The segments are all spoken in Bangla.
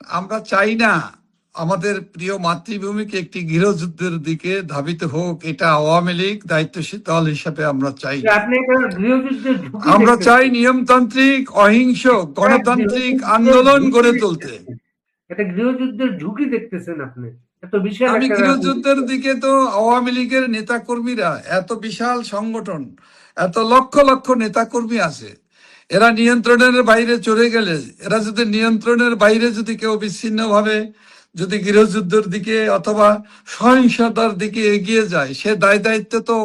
আমরা চাই না আমাদের প্রিয় মাতৃভূমিকে একটি গৃহযুদ্ধের দিকে ধাবিত হোক। এটা আওয়ামী লীগ দায়িত্বশীল দল হিসাবে আমরা চাই না। আপনি একটা গৃহযুদ্ধের ঝুঁকি আমরা চাই দেখতেছেন, নিয়মতান্ত্রিক অহিংস গণতান্ত্রিক আন্দোলন গড়ে তুলতে। একটা গৃহযুদ্ধের ঝুঁকি দেখতেছেন আপনি, এত বিশাল আমি একটা গৃহযুদ্ধের রাজনীতি। দিকে তো আওয়ামী লীগের নেতা কর্মীরা এত বিশাল সংগঠন, এত লক্ষ লক্ষ নেতা কর্মী আছে, এরা নিয়ন্ত্রণের বাইরে চলে গেলে, এরা যদি নিয়ন্ত্রণের বাইরে যদি কেউ বিচ্ছিন্নভাবে যদি গৃহযুদ্ধের দিকে অথবা সহিংসতার দিকে এগিয়ে যায়, সে দায় দায়িত্ব তো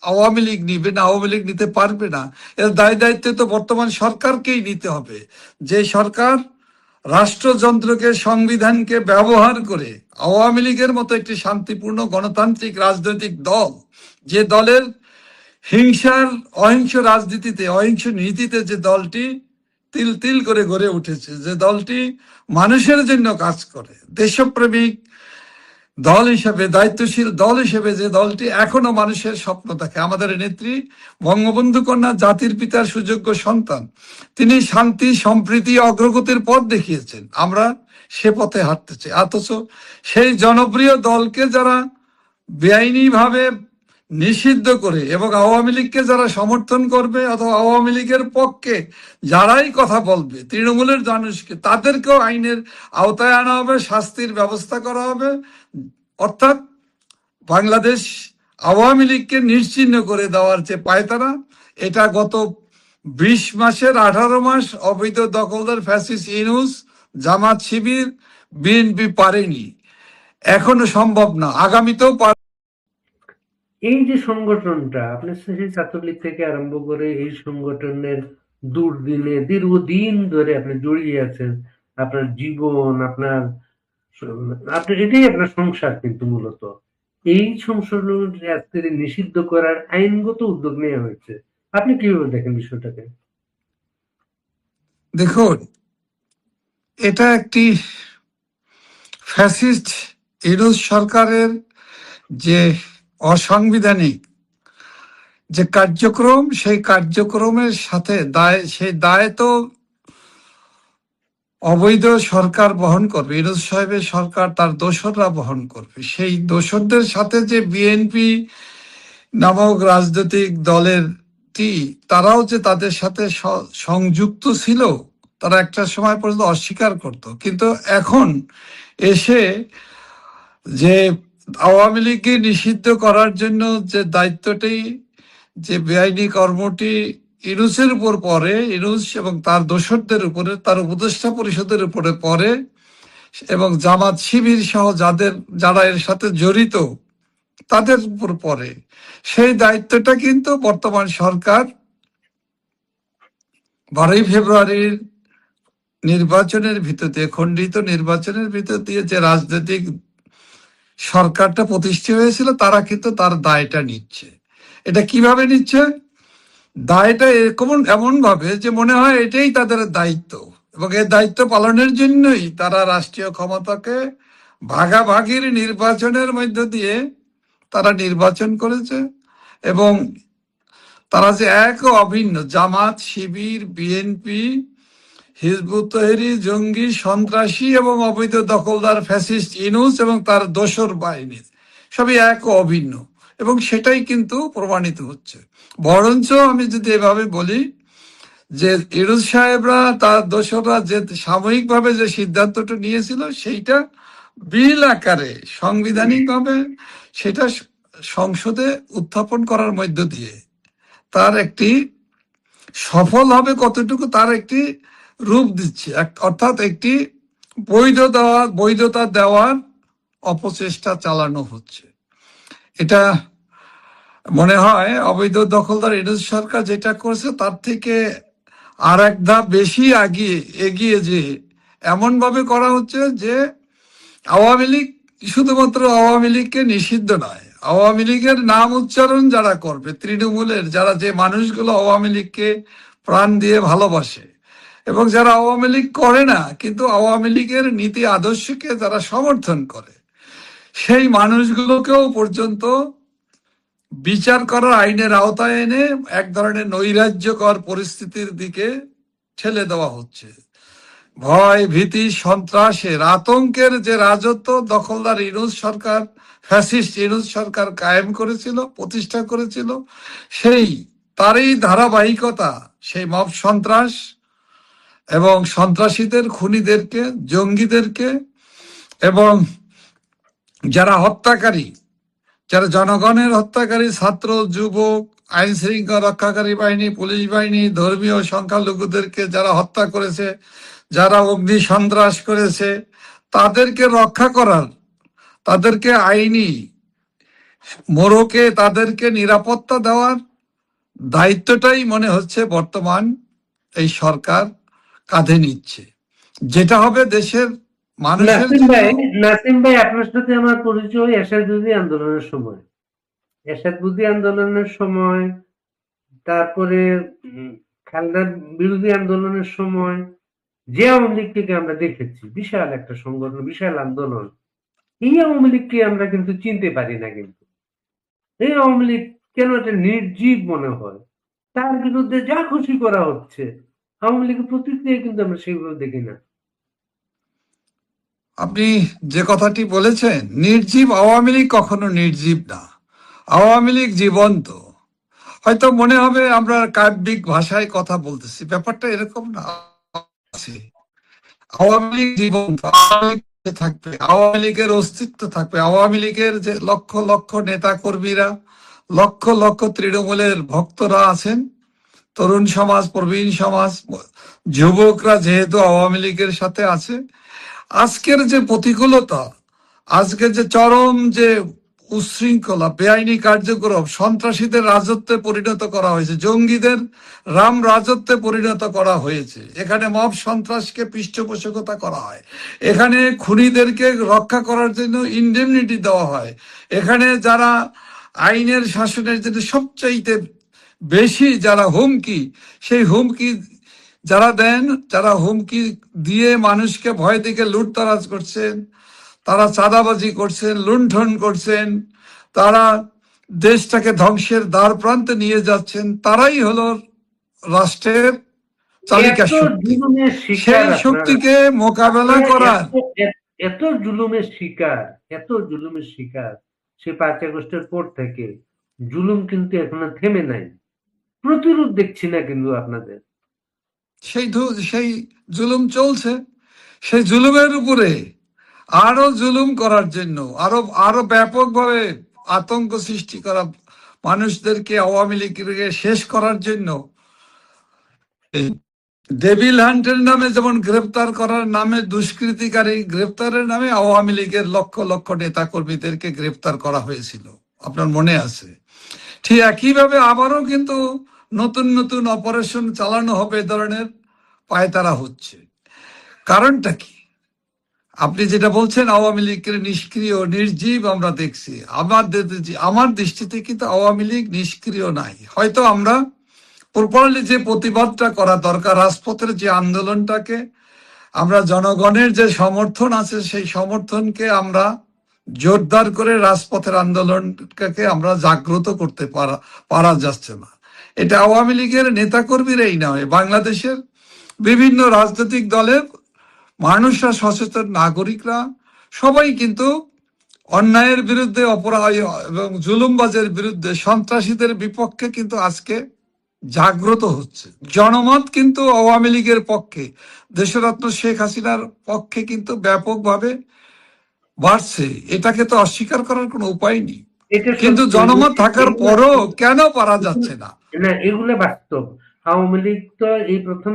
আওয়ামী লীগ নিবে না, আওয়ামী লীগ নিতে পারবে না। এর দায় দায়িত্ব তো বর্তমান সরকারকেই নিতে হবে। যে সরকার রাষ্ট্রযন্ত্রকে সংবিধানকে ব্যবহার করে আওয়ামী লীগের মতো একটি শান্তিপূর্ণ গণতান্ত্রিক রাজনৈতিক দল, যে দলের হিংসার অহিংস রাজনীতিতে অহিংস নীতিতে যে দলটি তিল তিল করে গড়ে উঠেছে, যে দলটি মানুষের জন্য কাজ করে, দেশপ্রেমিক দল হিসেবে, দায়িত্বশীল দল হিসেবে যে দলটি এখনো মানুষের স্বপ্ন দেখে। আমাদের নেত্রী বঙ্গবন্ধু কন্যা জাতির পিতার সুযোগ্য সন্তান, তিনি শান্তি সম্প্রীতি অগ্রগতির পথ দেখিয়েছেন। আমরা সে পথে হাঁটতে চাই, অথচ সেই জনপ্রিয় দলকে যারা বেআইনি ভাবে নিষিদ্ধ করে এবং আওয়ামী লীগকে যারা সমর্থন করবে অথবা আওয়ামী লীগের পক্ষে যারাই কথা বলবে, তৃণমূলের মানুষকে তাদেরকেও আইনের আওতায় আনা হবে, শাস্তির ব্যবস্থা করা হবে। অর্থাৎ বাংলাদেশ আওয়ামী লীগকে নিশ্চিহ্ন করে দেওয়ার যে পায়তারা, এটা গত 20 মাসের 18 মাস অবৈধ দখলদার ফ্যাসিস্ট ইউনূস, জামাত শিবির, বিএনপি পারেনি, এখনো সম্ভব না, আগামীতেও এই যে সংগঠনটা, আপনি সেই ছাত্রলীগ থেকে আরম্ভ করে এই সংগঠনের দুর্দিনে দীর্ঘদিন ধরে আপনি জড়িয়ে আছেন, আপনার জীবন, আপনার এটাই আপনার সংসার। কিন্তু মূলত এই সংশোধনটি আজকে নিষিদ্ধ করার আইনগত উদ্যোগ নেওয়া হয়েছে, আপনি কিভাবে দেখেন বিষয়টাকে? দেখুন, এটা একটি ফ্যাসিস্ট ইউনূস সরকারের যে অসাংবিধানিক যে কার্যক্রম, সেই কার্যক্রমের সাথে দায়, সেই দায় তো অবৈধ সরকার বহন করবে, ইউনূস সাহেবের সরকার, তার দোসররা বহন করবে। সেই দোসরদের সাথে যে বিএনপি নামক রাজনৈতিক দলের তারাও যে তাদের সাথে সংযুক্ত ছিল, তারা একটা সময় পর্যন্ত অস্বীকার করত। কিন্তু এখন এসে যে আওয়ামী লীগকে নিষিদ্ধ করার জন্য যে দায়িত্বটি, যে বেআইনি কর্মটি ইউনূসের উপর পড়ে, ইউনূস এবং তার দোসরদের উপরে, তার উপদেষ্টা পরিষদের উপরে পড়ে, এবং জামাত শিবির সহ যারা এর সাথে জড়িত তাদের উপর পড়ে, সেই দায়িত্বটা কিন্তু বর্তমান সরকার 12 ফেব্রুয়ারির নির্বাচনের ভিতর দিয়ে, খণ্ডিত নির্বাচনের ভিতর দিয়ে যে রাজনৈতিক সরকারটা প্রতিষ্ঠিত হয়েছিল, তারা কিন্তু তার দায়টা নিচ্ছে। এটা কিভাবে নিচ্ছে? দায়টা এমন ভাবে যে মনে হয় এটাই তাদের দায়িত্ব, এবং এই দায়িত্ব পালনের জন্যই তারা রাষ্ট্রীয় ক্ষমতাকে ভাগাভাগির নির্বাচনের মধ্য দিয়ে তারা নির্বাচন করেছে। এবং তারা যে এক অভিন্ন, জামাত শিবির, বিএনপি, হিজবুত তহরির, জঙ্গি, সন্ত্রাসী এবং অবৈধ দখলদার ফ্যাসিস্ট ইউনূস এবং তার দোসর বাহিনী সবই এক অভিন্ন, এবং সেটাই কিন্তু প্রমাণিত হচ্ছে। বরঞ্চ আমি যদি এভাবে বলি যে ইউনূস সাহেবরা, তার দোসররা যে সাময়িকভাবে যে সিদ্ধান্তটা নিয়েছিল, সেইটা বিল আকারে সাংবিধানিকভাবে সেটা সংসদে উত্থাপন করার মধ্য দিয়ে তার একটি সফল হবে কতটুকু, তার একটি রূপ দিচ্ছে, অর্থাৎ একটি বৈধতা দেওয়ার অপচেষ্টা চালানো হচ্ছে। এটা মনে হয় অবৈধ দখলদার ইউনূস সরকার যেটা করেছে তার থেকে আর এক ধাপ বেশি এগিয়ে যে এমন ভাবে করা হচ্ছে যে আওয়ামী লীগ, শুধুমাত্র আওয়ামী লীগকে নিষিদ্ধ নয়, আওয়ামী লীগের নাম উচ্চারণ যারা করবে, তৃণমূলের যারা, যে মানুষগুলো আওয়ামী লীগকে প্রাণ দিয়ে ভালোবাসে এবং যারা আওয়ামী লীগ করে না কিন্তু আওয়ামী লীগের নীতি আদর্শকে যারা সমর্থন করে, সেই মানুষগুলোকেও পর্যন্ত বিচার করার আইনের আওতায় এনে এক ধরনের নৈরাজ্যকর পরিস্থিতির দিকে ঠেলে দেওয়া হচ্ছে। ভয় ভীতি সন্ত্রাসের আতঙ্কের যে রাজত্ব দখলদার ইউনূস সরকার, ফ্যাসিস্ট ইউনূস সরকার কায়েম করেছিল, প্রতিষ্ঠা করেছিল, সেই তারই ধারাবাহিকতা সেই মব সন্ত্রাস এবং সন্ত্রাসীদের, খুনিদেরকে, জঙ্গিদেরকে এবং যারা হত্যাকারী, যারা জনগণের হত্যাকারী, ছাত্র, যুবক, আইন শৃঙ্খলা রক্ষাকারী বাহিনী, পুলিশ বাহিনী, ধর্মীয় সংখ্যালঘুদেরকে যারা হত্যা করেছে, যারা অগ্নি সন্ত্রাস করেছে, তাদেরকে রক্ষা করার, তাদেরকে আইনি মোড়কে তাদেরকে নিরাপত্তা দেওয়ার দায়িত্বটাই মনে হচ্ছে বর্তমান এই সরকার কাঁধে নিচ্ছে, যেটা হবে দেশের মানুষের নাসিম জন্য। ভাই, নাসিম ভাই, আপনার সাথে আমার পরিচয় এরশাদ আন্দোলনের সময়। এরশাদ আন্দোলনের সময়, তারপরে খালেদা বিরোধী আন্দোলনের সময় যে আওয়ামী লীগকে আমরা দেখেছি, বিশাল একটা সংগঠন, বিশাল আন্দোলন, এই আওয়ামী লীগকে আমরা কিন্তু চিনতে পারি না। কিন্তু এই আওয়ামী লীগ কেন একটা নির্জীব মনে হয়, তার বিরুদ্ধে যা খুশি করা হচ্ছে, আওয়ামী লীগের প্রতিক্রিয়া কিন্তু আমরা সেইভাবে দেখি না। আপনি যে কথাটি বলেছেন, নির্জীব আওয়ামী লীগ কখনো নির্জীব না, আওয়ামী লীগ জীবন্ত। হয়তো মনে হবে আমরা কাব্যিক ভাষায় কথা বলতেছি, ব্যাপারটা এরকম না। আওয়ামী লীগ জীবন্ত, আওয়ামী লীগ বেঁচে থাকবে, আওয়ামী লীগের অস্তিত্ব থাকবে, আওয়ামী লীগের যে লক্ষ লক্ষ নেতা কর্মীরা, লক্ষ লক্ষ তৃণমূলের ভক্তরা আছেন, তরুণ সমাজ, প্রবীণ সমাজ, যুবকরা যেহেতু আওয়ামী লীগের সাথে আছে, আজকের যে প্রতিকূলতা, আজকে যে চরম যে উচ্ছৃঙ্খলা, বেআইনি কার্যক্রম, সন্ত্রাসীদের রাজত্বে পরিণত করা হয়েছে, জঙ্গিদের রাম রাজত্বে পরিণত করা হয়েছে, এখানে মব সন্ত্রাসকে পৃষ্ঠপোষকতা করা হয়, এখানে খুনিদেরকে রক্ষা করার জন্য ইন্ডেমনিটি দেওয়া হয়, এখানে যারা আইনের শাসনের জন্য সবচাইতে বেশি যারা হুমকি, সেই হুমকি যারা দেন, যারা হুমকি দিয়ে মানুষকে ভয় দেখে লুটতরাজ করছেন, তারা চাঁদাবাজি করছেন, লুণ্ঠন করছেন, তারা দেশটাকে ধ্বংসের দ্বার প্রান্তে নিয়ে যাচ্ছেন, তারাই হলো রাষ্ট্রের চালিকা এত শক্তি। জুলুমের শিকার সেই আপনারা, শক্তিকে মোকাবেলা আপনারা করার এত জুলুমের শিকার, এত জুলুমের শিকার, সে 5 আগস্টের পর থেকে জুলুম কিন্তু এখনো থেমে নাই। প্রতিরোধ দেখছি না কিন্তু আপনাদের। সেই জুলুম চলছে, সেই জুলুমের উপরে আরো জুলুম করার জন্য, আরো আরো ব্যাপকভাবে আতঙ্ক সৃষ্টি করা, মানুষদেরকে, আওয়ামী লীগকে শেষ করার জন্য ডেভিল হান্টের নামে যেমন গ্রেপ্তার করার নামে, দুষ্কৃতিকারী গ্রেপ্তারের নামে আওয়ামী লীগের লক্ষ লক্ষ নেতা কর্মীদেরকে গ্রেপ্তার করা হয়েছিল, আপনার মনে আছে? ঠিক একইভাবে আবারও কিন্তু নতুন নতুন অপারেশন চালানো হবে, এ ধরনের পায়তারা হচ্ছে। কারণটা কি? আপনি যেটা বলছেন আওয়ামী লীগের নিষ্ক্রিয়, নির্জীব আমরা দেখছি, আমার দৃষ্টিতে কিন্তু আওয়ামী লীগ নিষ্ক্রিয় নাই। হয়তো আমরা প্রপারলি যে প্রতিবাদটা করা দরকার, রাজপথের যে আন্দোলনটাকে, আমরা জনগণের যে সমর্থন আছে সেই সমর্থনকে আমরা জোরদার করে রাজপথের আন্দোলনটাকে আমরা জাগ্রত করতে পারা যাচ্ছে না। এটা আওয়ামী লীগের নেতাকর্মীরাই নয়, বাংলাদেশের বিভিন্ন রাজনৈতিক দলের মানুষরা, সচেতন নাগরিকরা সবাই কিন্তু অন্যায়ের বিরুদ্ধে, অপরাধ এবং জুলুমবাজের বিরুদ্ধে, সন্ত্রাসীদের বিপক্ষে কিন্তু আজকে জাগ্রত হচ্ছে। জনমত কিন্তু আওয়ামী লীগের পক্ষে, দেশরত্ন শেখ হাসিনার পক্ষে কিন্তু ব্যাপকভাবে বাড়ছে, এটাকে তো অস্বীকার করার কোনো উপায় নেই। এটা কিন্তু সত্যি, জনমত থাকার পরও কেন পারা যাচ্ছে না? না, এগুলো বাস্তব। আওয়ামী লীগ তো এই প্রথম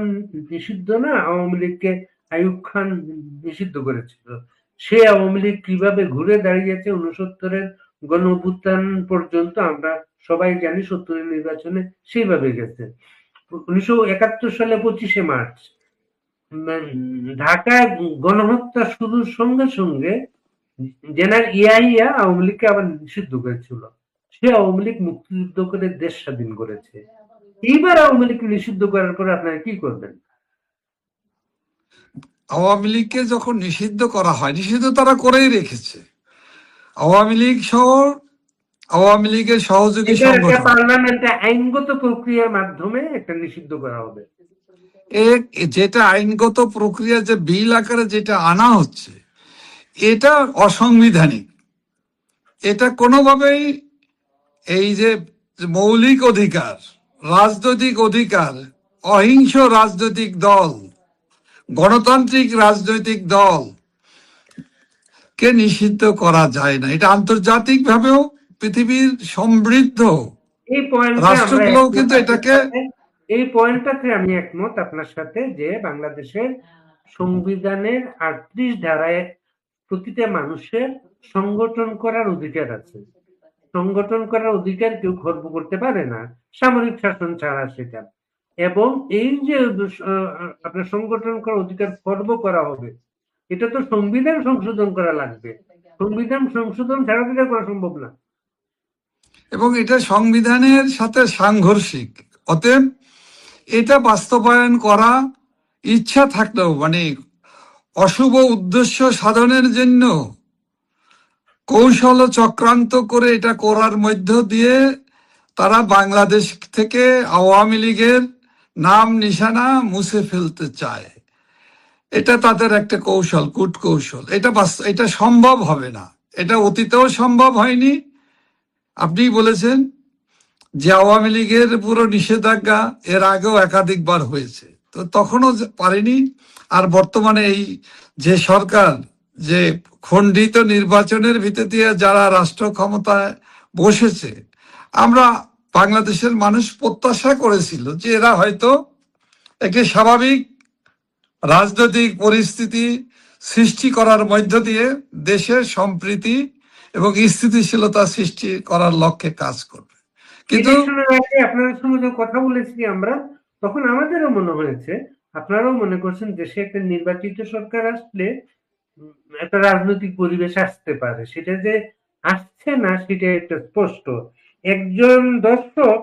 নিষিদ্ধ না, আওয়ামী লীগকে আইয়ুব খান নিষিদ্ধ করেছিল। সে আওয়ামী লীগ কিভাবে ঘুরে দাঁড়িয়েছে 69-এর গণ অভ্যুত্থান পর্যন্ত আমরা সবাই জানি, 70-এর নির্বাচনে সেইভাবে গেছে। 1971 সালে 25শে মার্চ ঢাকায় গণহত্যা শুরুর সঙ্গে সঙ্গে জেনারেল ইয়াহিয়া আওয়ামী লীগকে আবার নিষিদ্ধ করেছিল। সে আওয়ামী লীগ মুক্তিযুদ্ধ করে দেশ স্বাধীন করেছে। এইবার আওয়ামী লীগকে নিষিদ্ধ করার পরে আপনারা কি করবেন? আওয়ামী লীগকে যখন নিষিদ্ধ করা হয়, নিষিদ্ধ তারা করেই রেখেছে। আওয়ামী লীগ সহ আওয়ামী লীগের সহযোগী এটা একটা সংগঠন, পার্লামেন্টে আইনগত প্রক্রিয়ার মাধ্যমে একটা নিষিদ্ধ করা হবে। যেটা আইনগত প্রক্রিয়া, যে বিল আকারে যেটা আনা হচ্ছে, এটা অসাংবিধানিক। এটা কোনোভাবেই এই যে মৌলিক অধিকার, রাজনৈতিক অধিকার, অহিংস রাজনৈতিক দল, গণতান্ত্রিক রাজনৈতিক দল কে নিষিদ্ধ করা যায় না। এটা আন্তর্জাতিক ভাবেও পৃথিবীর সমৃদ্ধ এই পয়েন্টে আমরা রাষ্ট্রগুলো একমত কিন্তু আপনার এটাকে সাথে। এই পয়েন্টটাতে আমি একমত আপনার সাথে যে বাংলাদেশের সংবিধানের 38 ধারায় প্রতিটা মানুষের সংগঠন করার অধিকার আছে। সংগঠন করার অধিকার কেউ খর্ব করতে পারে না, সামরিক শাসন ছাড়া সেটা। এবং এই যে আপনার সংগঠন করার অধিকার খর্ব করা হবে, এটা তো সংবিধান সংশোধন করা লাগবে। সংবিধান সংশোধন ছাড়া তো এটা করা সম্ভব না। এবং এটা সংবিধানের সাথে সাংঘর্ষিক। অতএব এটা বাস্তবায়ন করা ইচ্ছা থাকলেও, মানে অশুভ উদ্দেশ্য সাধনের জন্য কৌশল ও চক্রান্ত করে এটা করার মধ্য দিয়ে তারা বাংলাদেশ থেকে আওয়ামী লীগের নাম নিশানা মুছে ফেলতে চায়। এটা তাদের একটা কৌশল, কূটকৌশল। এটা সম্ভব হবে না। এটা অতীতেও সম্ভব হয়নি। আপনি বলেছেন যে আওয়ামী লীগের পুরো নিষেধাজ্ঞা এর আগেও একাধিকবার হয়েছে, তো তখনও পারেনি। আর বর্তমানে এই যে সরকার, যে খণ্ডিত নির্বাচনের ভিতর দিয়ে যারা রাষ্ট্র ক্ষমতায় বসেছে, আমরা বাংলাদেশের মানুষ প্রত্যাশা করেছিল যে এরা হয়তো একটি স্বাভাবিক রাজনৈতিক পরিস্থিতি সৃষ্টি করার মধ্য দিয়ে দেশের সম্প্রীতি এবং স্থিতিশীলতা সৃষ্টি করার লক্ষ্যে কাজ করবে। কিন্তু ইলেকশনের আগে আপনাদের সঙ্গে যখন কথা বলেছি আমরা, তখন আমাদেরও মনে হয়েছে, আপনারাও মনে করছেন দেশে একটা নির্বাচিত সরকার আসলে একটা রাজনৈতিক পরিবেশ আসতে পারে। সেটা যে আসছে না সেটা একটা স্পষ্ট। একজন দর্শক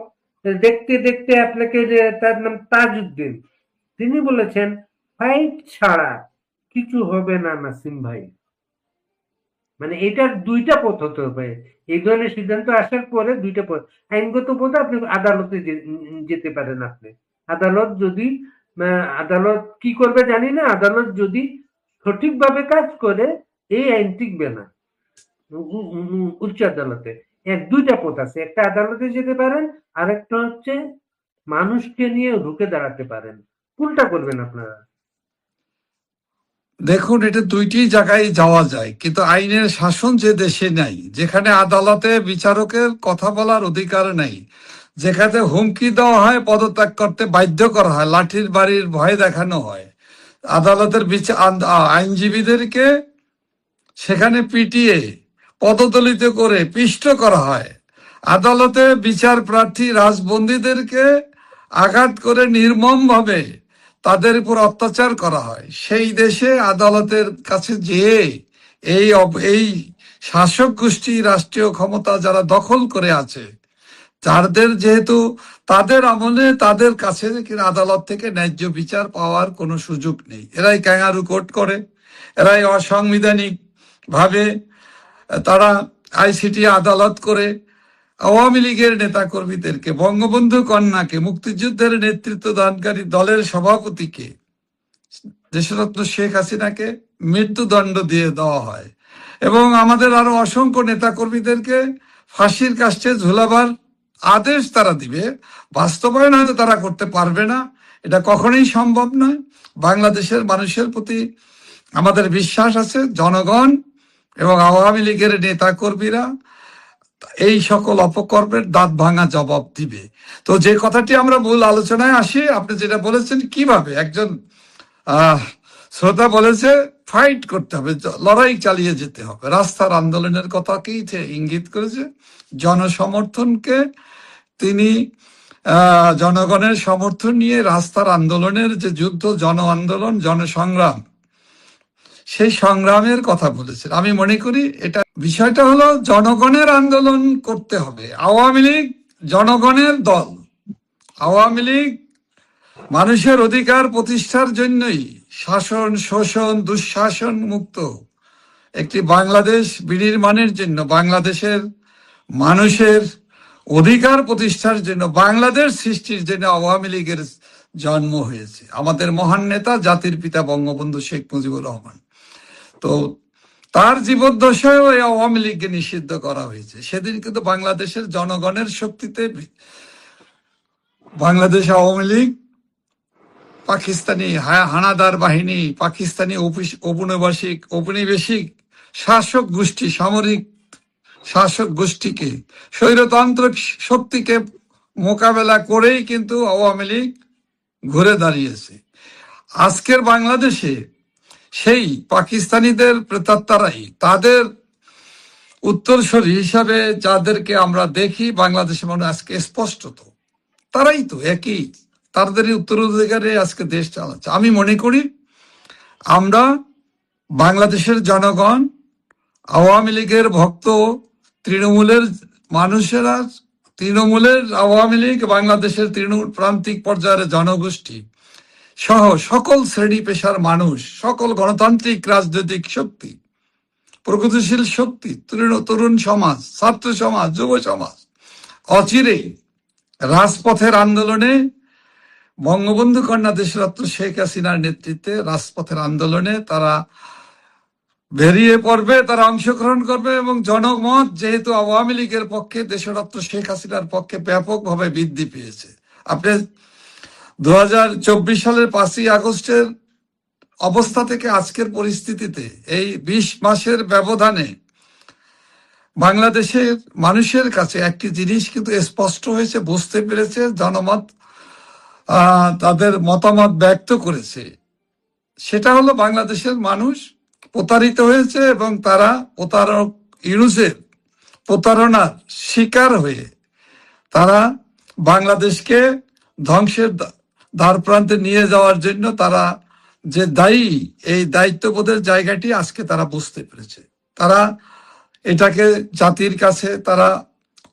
দেখতে দেখতে আপনাকে, যে তার নাম তাজউদ্দিন, তিনি বলেছেন ফাইট ছাড়া কিছু হবে না নাসিম ভাই। মানে এটার দুইটা পথ হতে হবে। এই ধরনের সিদ্ধান্ত আসার পরে দুইটা পথ। আইনগত পথ, আপনি আদালতে যেতে পারেন। আপনি আদালত যদি আদালত কি করবে জানি না, আদালত যদি সঠিকভাবে কাজ করে এই আইন টিকবে না। উচ্চ আদালতে দুইটা পথ আছে। একটা আদালতে যেতে পারেন, আর একটা হচ্ছে মানুষকে নিয়ে রুখে দাঁড়াতে পারেন। কোনটা করবেন আপনারা? দেখুন, এটা দুইটি জায়গায় যাওয়া যায়, কিন্তু আইনের শাসন যে দেশে নাই, যেখানে আদালতে বিচারকের কথা বলার অধিকার নেই, যেখানে হুমকি দেওয়া হয়, পদত্যাগ করতে বাধ্য করা হয়, লাঠির বাড়ির ভয় দেখানো হয়, আদালতের আইনজীবীদেরকে সেখানে পিটিয়ে পদদলিত করে পিষ্ট করা হয়, আদালতে বিচার প্রার্থী রাজবন্দীদেরকে আঘাত করে নির্মমভাবে তাদের উপর অত্যাচার করা হয়, সেই দেশে আদালতের কাছে যেয়ে এই শাসক গোষ্ঠী রাষ্ট্রীয় ক্ষমতা যারা দখল করে আছে, যাদের যেহেতু তাদের আমলে তাদের কাছে আদালত থেকে ন্যায্য বিচার পাওয়ার কোনো সুযোগ নেই, এরাই ক্যাঙ্গারু কোর্ট করে, এরাই অসাংবিধানিক ভাবে তারা আইসিটি আদালত করে আওয়ামী লীগের নেতা কর্মীদেরকে, বঙ্গবন্ধু কন্যাকে, মুক্তিযুদ্ধের নেতৃত্ব দানকারী দলের সভাপতিকে, দেশরত্ন শেখ হাসিনাকে মৃত্যুদণ্ড দিয়ে দেওয়া হয়, এবং আমাদের আরো অসংখ্য নেতা কর্মীদেরকে ফাঁসির কাস্টে ঝুলাবার আদেশ তারা দিবে। বাস্তবায়ন হয়তো তারা করতে পারবে না, এটা কখনোই সম্ভব নয়। বাংলাদেশের মানুষের প্রতি আমাদের বিশ্বাস আছে, জনগণ এবং আওয়ামী লীগের নেতা কর্মীরা এই সকল অপকর্মের দাঁত ভাঙা জবাব দিবে। তো যে কথাটি আমরা মূল আলোচনায় আসি, আপনি যেটা বলেছেন কিভাবে একজন শ্রোতা বলেছে ফাইট করতে হবে, লড়াই চালিয়ে যেতে হবে, রাস্তার আন্দোলনের কথাকেই ইঙ্গিত করেছে। জনসমর্থনকে তিনি জনগণের সমর্থন নিয়ে রাস্তার আন্দোলনের যে যুদ্ধ, জন আন্দোলন, জনসংগ্রাম, সেই সংগ্রামের কথা বলেছেন। আমি মনে করি এটা বিষয়টা হলো জনগণের আন্দোলন করতে হবে। আওয়ামী লীগ জনগণের দল। আওয়ামী লীগ মানুষের অধিকার প্রতিষ্ঠার জন্যই শাসন, শোষণ, দুঃশাসন মুক্ত একটি বাংলাদেশ বিনির্মাণের জন্য, বাংলাদেশের মানুষের অধিকার প্রতিষ্ঠার জন্য, বাংলাদেশ সৃষ্টির জন্য আওয়ামী লীগের জন্ম হয়েছে, আমাদের মহান নেতা জাতির পিতা বঙ্গবন্ধু শেখ মুজিবুর রহমান। তো তার জীবদ্দশায়ও এই আওয়ামী লীগকে নিষিদ্ধ করা হয়েছে। সেদিন কিন্তু বাংলাদেশের জনগণের শক্তিতে বাংলাদেশ আওয়ামী লীগ পাকিস্তানি হানাদার বাহিনী, পাকিস্তানি ঔপনিবেশিক শাসক গোষ্ঠী, সামরিক শাসক গোষ্ঠীকে, স্বৈরতান্ত্রিক শক্তিকে মোকাবেলা করেই কিন্তু আওয়ামী লীগ ঘুরে দাঁড়িয়েছে। আজকের বাংলাদেশে সেই পাকিস্তানিদের প্রেতাত্মারাই, তাদের উত্তরসূরি হিসাবে যাদেরকে আমরা দেখি বাংলাদেশে, মানে আজকে স্পষ্টত তারাই তো একই, তাদেরই উত্তরাধিকারে আজকে দেশ চালাচ্ছে। আমি মনে করি আমরা বাংলাদেশের জনগণ, আওয়ামী লীগের ভক্ত, তৃণমূলের মানুষেরা, তৃণমূলের আওয়ামী লীগ, বাংলাদেশের তৃণমূল প্রান্তিক পর্যায়ের জনগোষ্ঠী সহ সকল শ্রেণী পেশার মানুষ, সকল গণতান্ত্রিক রাজনৈতিক শক্তি, প্রগতিশীল শক্তি, তরুণ সমাজ, ছাত্র সমাজ, যুব সমাজ অচিরেই রাজপথের আন্দোলনে, বঙ্গবন্ধু কন্যা দেশরত্ন শেখ হাসিনার নেতৃত্বে রাজপথের আন্দোলনে তারা বেরিয়ে পড়বে, তারা অংশগ্রহণ করবে। এবং জনমত যেহেতু আওয়ামী লীগের পক্ষে, দেশরত্ন শেখ হাসিনার পক্ষে ব্যাপকভাবে বৃদ্ধি পেয়েছে। আপনি 2024 সালের 5ই আগস্টের অবস্থা থেকে আজকের পরিস্থিতিতে এই 20 মাসের ব্যবধানে বাংলাদেশের মানুষের কাছে একটি জিনিস কিন্তু স্পষ্ট হয়েছে, বুঝতে পেরেছে, জনমত তাদের মতামত ব্যক্ত করেছে। সেটা হলো বাংলাদেশের মানুষ প্রতারিত হয়েছে এবং তারা প্রতারক ইউনুসের প্রতারণার শিকার হয়ে তারা বাংলাদেশকে ধ্বংসের দ্বার প্রান্তে নিয়ে যাওয়ার জন্য তারা যে দায়ী, এই দায়িত্ববোধের জায়গাটি আজকে তারা বুঝতে পেরেছে। তারা এটাকে জাতির কাছে তারা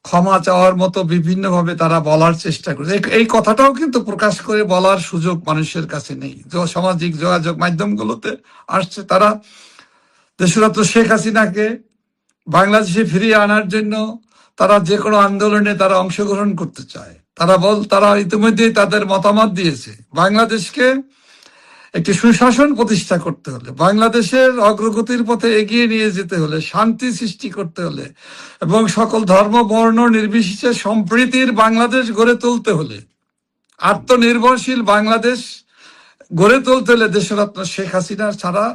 ক্ষমা চাওয়ার মতো বিভিন্নভাবে তারা বলার চেষ্টা করেছে। এই কথাটাও কিন্তু প্রকাশ করে বলার সুযোগ মানুষের কাছে নেই। সামাজিক যোগাযোগ মাধ্যমগুলোতে আসছে, তারা দেশরত্ন শেখ হাসিনাকে বাংলাদেশে ফিরিয়ে আনার জন্য তারা যে কোনো আন্দোলনে তারা অংশগ্রহণ করতে চায়। তারা ইতিমধ্যেই তাদের মতামত দিয়েছে। বাংলাদেশকে একটি সুশাসন প্রতিষ্ঠা করতে হলে, বাংলাদেশের অগ্রগতির পথে এগিয়ে নিয়ে যেতে হলে, শান্তি সৃষ্টি করতে হলে এবং সকল ধর্ম বর্ণ নির্বিশেষে সম্প্রীতির বাংলাদেশ গড়ে তুলতে হলে, আত্মনির্ভরশীল বাংলাদেশ গড়ে তুলতে হলে দেশরত্ন শেখ হাসিনা ছাড়া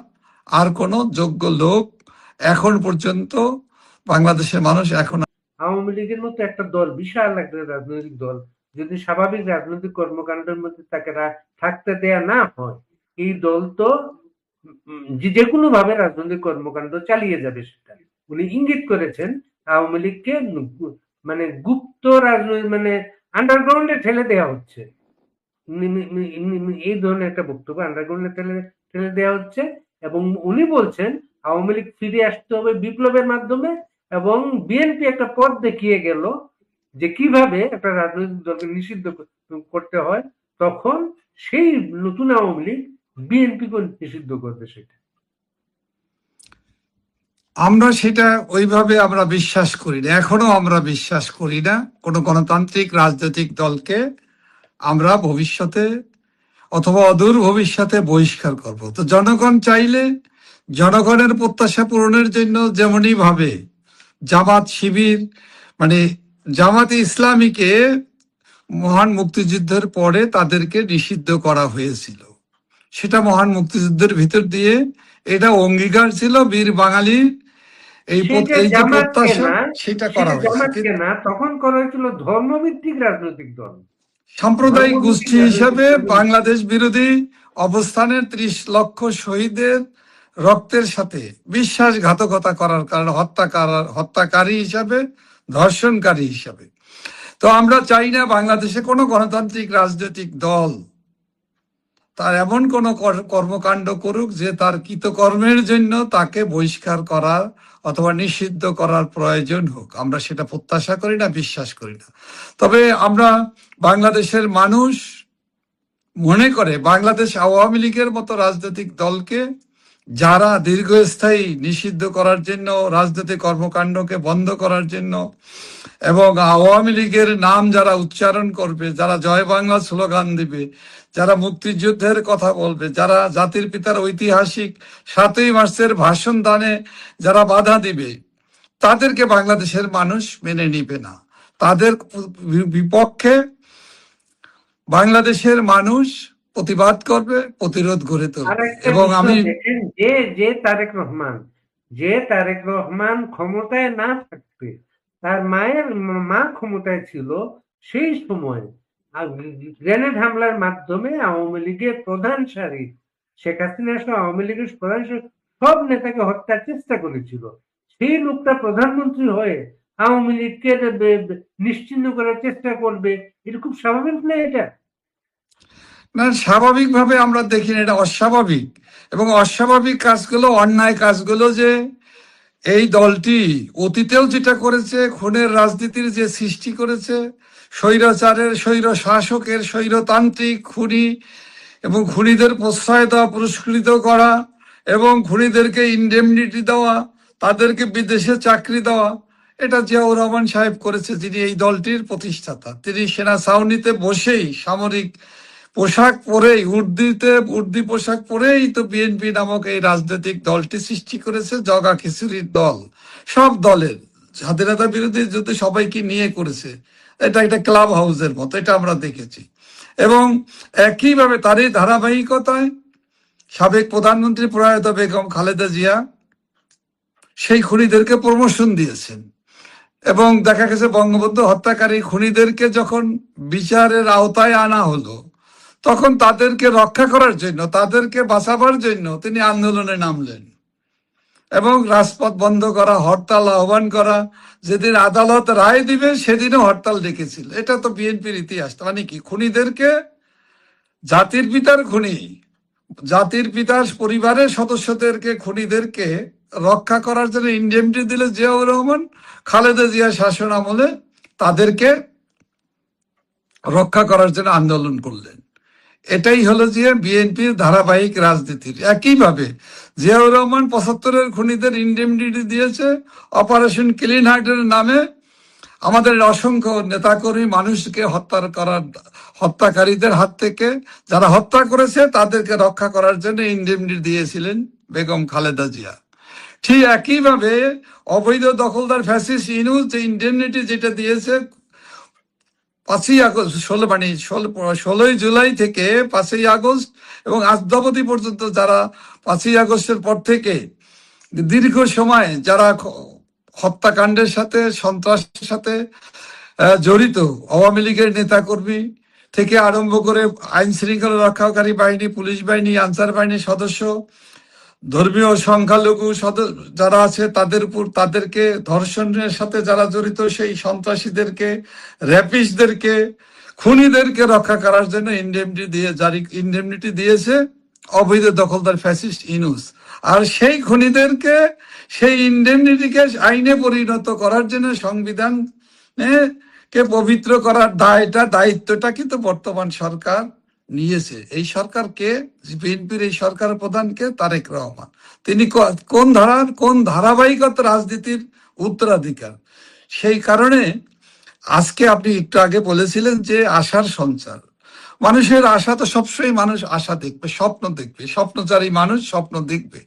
আর কোনো যোগ্য লোক এখন পর্যন্ত বাংলাদেশের মানুষ এখন। আওয়ামী লীগের মতো একটা দল, বিশাল একটা রাজনৈতিক দল, যদি স্বাভাবিক রাজনৈতিক কর্মকাণ্ডের মধ্যে তাকে থাকতে দেয়া না হয়, এই দল তো যে কোনো ভাবে রাজনৈতিক কর্মকাণ্ড চালিয়ে যাবে। সেটা উনি ইঙ্গিত করেছেন। আওয়ামী লীগকে মানে গুপ্ত রাজনৈতিক, মানে আন্ডারগ্রাউন্ডে ঠেলে দেওয়া হচ্ছে, এই ধরনের একটা বক্তব্য, আন্ডারগ্রাউন্ডে ঠেলে দেওয়া হচ্ছে। এবং উনি বলছেন আওয়ামী লীগ ফিরে আসতে হবে বিপ্লবের মাধ্যমে, এবং বিএনপি একটা পথ দেখিয়ে গেল যে কিভাবে একটা রাজনৈতিক দলকে নিষিদ্ধ করতে হয়। তখন সেই নতুন আওয়ামী লীগ বিএনপিকে নিষিদ্ধ করবে। সেটা সেটা ওইভাবে আমরা বিশ্বাস করি না, এখনো আমরা বিশ্বাস করি না কোনো গণতান্ত্রিক রাজনৈতিক দলকে আমরা ভবিষ্যতে অথবা অদূর ভবিষ্যতে বহিষ্কার করব। তো জনগণ চাইলে জনগণের প্রত্যাশা পূরণের জন্য যেমনই ভাবে জামাত শিবির, মানে জামাতে ইসলামীকে মহান মুক্তিযুদ্ধের পরে তাদেরকে নিষিদ্ধ করা হয়েছিল, সেটা মহান মুক্তিযুদ্ধের ভিতর দিয়ে এটা অঙ্গীকার ছিল বীর বাঙালির, এই যে প্রত্যাশা সেটা করা হয়েছে। তখন করা হয়েছিল ধর্মভিত্তিক রাজনৈতিক দল, সাম্প্রদায়িক গোষ্ঠী হিসেবে বাংলাদেশ বিরোধী অবস্থানের 30 লক্ষ শহীদের রক্তের সাথে বিশ্বাসঘাতকতা করার কারণে হত্যাকারী হিসাবে, ধর্ষণকারী হিসাবে। তো আমরা চাই না বাংলাদেশে কোনো গণতান্ত্রিক রাজনৈতিক দল তার এমন কোনো কর্মকাণ্ড করুক যে তার কৃতকর্মের জন্য তাকে বহিষ্কার করার অথবা নিষিদ্ধ করার প্রয়োজন হোক। আমরা সেটা প্রত্যাশা করি না, বিশ্বাস করি না। তবে আমরা বাংলাদেশের মানুষ মনে করে বাংলাদেশ আওয়ামী লীগের মতো রাজনৈতিক দলকে যারা দীর্ঘস্থায়ী নিষিদ্ধ করার জন্য, রাজনৈতিক কর্মকাণ্ডকে বন্ধ করার জন্য এবং আওয়ামী লীগের নাম যারা উচ্চারণ করবে, যারা জয় বাংলা স্লোগান দিবে, যারা মুক্তিযুদ্ধের কথা বলবে, যারা জাতির পিতার ঐতিহাসিক ৭ই মার্চের ভাষণ দানে যারা বাধা দিবে, তাদেরকে বাংলাদেশের মানুষ মেনে নিবে না। তাদের বিপক্ষে বাংলাদেশের মানুষ প্রতিবাদ করবে, প্রতিরোধ গড়ে আর তুলবে। একটা এবং আমি বিষয় দেখেন, যে তারেক রহমান ক্ষমতায় না থাকতে তার মা ক্ষমতায় ছিল, সেই সময় গ্রেনেড হামলার মাধ্যমে আওয়ামী লীগের প্রধান সারি শেখ হাসিনা সহ আওয়ামী লীগের প্রধান সারি সব নেতাকে হত্যার চেষ্টা করেছিল। সেই লোকটা প্রধানমন্ত্রী হয়ে আওয়ামী লীগকে নিশ্চিহ্ন করার চেষ্টা করবে, এটা খুব স্বাভাবিক না? এটা না, স্বাভাবিকভাবে আমরা দেখি না, এটা অস্বাভাবিক। এবং অস্বাভাবিক কাজগুলো, অন্যায় কাজগুলো যে এই দলটি অতীতেও যেটা করেছে, খুনের রাজনীতির যে সৃষ্টি করেছে, স্বৈরাচারের, স্বৈর শাসকের, স্বৈরতান্ত্রিক খুনি এবং খুনিদের প্রশ্রয় দেওয়া, পুরস্কৃত করা এবং খুনিদেরকে ইনডেমনিটি দেওয়া, তাদেরকে বিদেশে চাকরি দেওয়া, এটা জিয়াউর রহমান সাহেব করেছে, যিনি এই দলটির প্রতিষ্ঠাতা। তিনি সেনা ছাউনিতে বসেই সামরিক পোশাক পরেই, উর্দি পোশাক পরেই তো বিএনপি নামক এই রাজনৈতিক দলটি সৃষ্টি করেছে। জগা খিচুড়ির দল, সব দলের স্বাধীনতা বিরোধী যুদ্ধে সবাইকে নিয়ে করেছে। এটা একটা ক্লাব হাউসের মতো, এটা আমরা দেখেছি। এবং একইভাবে তারই ধারাবাহিকতায় সাবেক প্রধানমন্ত্রী প্রয়াত বেগম খালেদা জিয়া সেই খুনিদেরকে প্রমোশন দিয়েছেন। এবং দেখা গেছে বঙ্গবন্ধু হত্যাকারী খুনিদেরকে যখন বিচারের আওতায় আনা হলো, তখন তাদেরকে রক্ষা করার জন্য, তাদেরকে বাঁচাবার জন্য তিনি আন্দোলনে নামলেন এবং রাজপথ বন্ধ করা, হরতাল আহ্বান করা, যেদিন আদালত রায় দিবে সেদিনও হরতাল ডেকেছিল। এটা তো বিএনপির ইতিহাস। মানে কি, খুনিদেরকে, জাতির পিতার খুনি, জাতির পিতার পরিবারের সদস্যদেরকে, খুনিদেরকে রক্ষা করার জন্য ইনডেমনিটি দিলে জিয়াউর রহমান, খালেদা জিয়া শাসন আমলে তাদেরকে রক্ষা করার জন্য আন্দোলন করলেন। এটাই হলো যে বিএনপির ধারাবাহিক রাজনীতির। একইভাবে জিয়াউর রহমান ৭৫-এর খুনিদের ইনডেমনিটি দিয়েছে। অপারেশন ক্লিন হার্টের নামে আমাদের অসংখ্য নেতাকর্মী মানুষকে হত্যাকারীদের হাত থেকে যারা হত্যা করেছে তাদেরকে রক্ষা করার জন্য ইনডেমনিটি দিয়েছিলেন বেগম খালেদা জিয়া। ঠিক একইভাবে অবৈধ দখলদার ফ্যাসিস্ট ইউনূস যে ইনডেমনিটি যেটা দিয়েছে 5ই আগস্ট, 16ই জুলাই থেকে 5ই আগস্ট এবং আজ অবধি পর্যন্ত যারা 5ই আগস্টের পর থেকে দীর্ঘ সময় যারা হত্যাকাণ্ডের সাথে, সন্ত্রাসের সাথে জড়িত, আওয়ামী লীগের নেতাকর্মী থেকে আরম্ভ করে আইন শৃঙ্খলা রক্ষাকারী বাহিনী, পুলিশ বাহিনী, আনসার বাহিনীর সদস্য, ধর্মীয় সংখ্যালঘু যারা আছে তাদের উপর, তাদেরকে ধর্ষণের সাথে যারা জড়িত সেই সন্ত্রাসীদেরকে, র্যাপিস্টদেরকে, খুনিদেরকে রক্ষা করার জন্য ইনডেমনিটি দিয়েছে অবৈধ দখলদার ফ্যাসিস্ট ইউনূস। আর সেই খুনিদেরকে, সেই ইনডেমনিটিকে আইনে পরিণত করার জন্য সংবিধান কে পবিত্র করার দায়িত্বটা কিন্তু বর্তমান সরকার নিয়েছে। এই সরকারকে, বিএনপির এই সরকার প্রধানকে, তারেক রহমান, তিনি কোন ধারাবাহিকতা রাজনীতির উত্তরাধিকার। সেই কারণে আজকে আপনি একটু আগে বলেছিলেন যে আশার সঞ্চার, মানুষের আশা তো সবসময়, মানুষ আশা দেখবে, স্বপ্ন দেখবে, স্বপ্নচারী মানুষ স্বপ্ন দেখবে,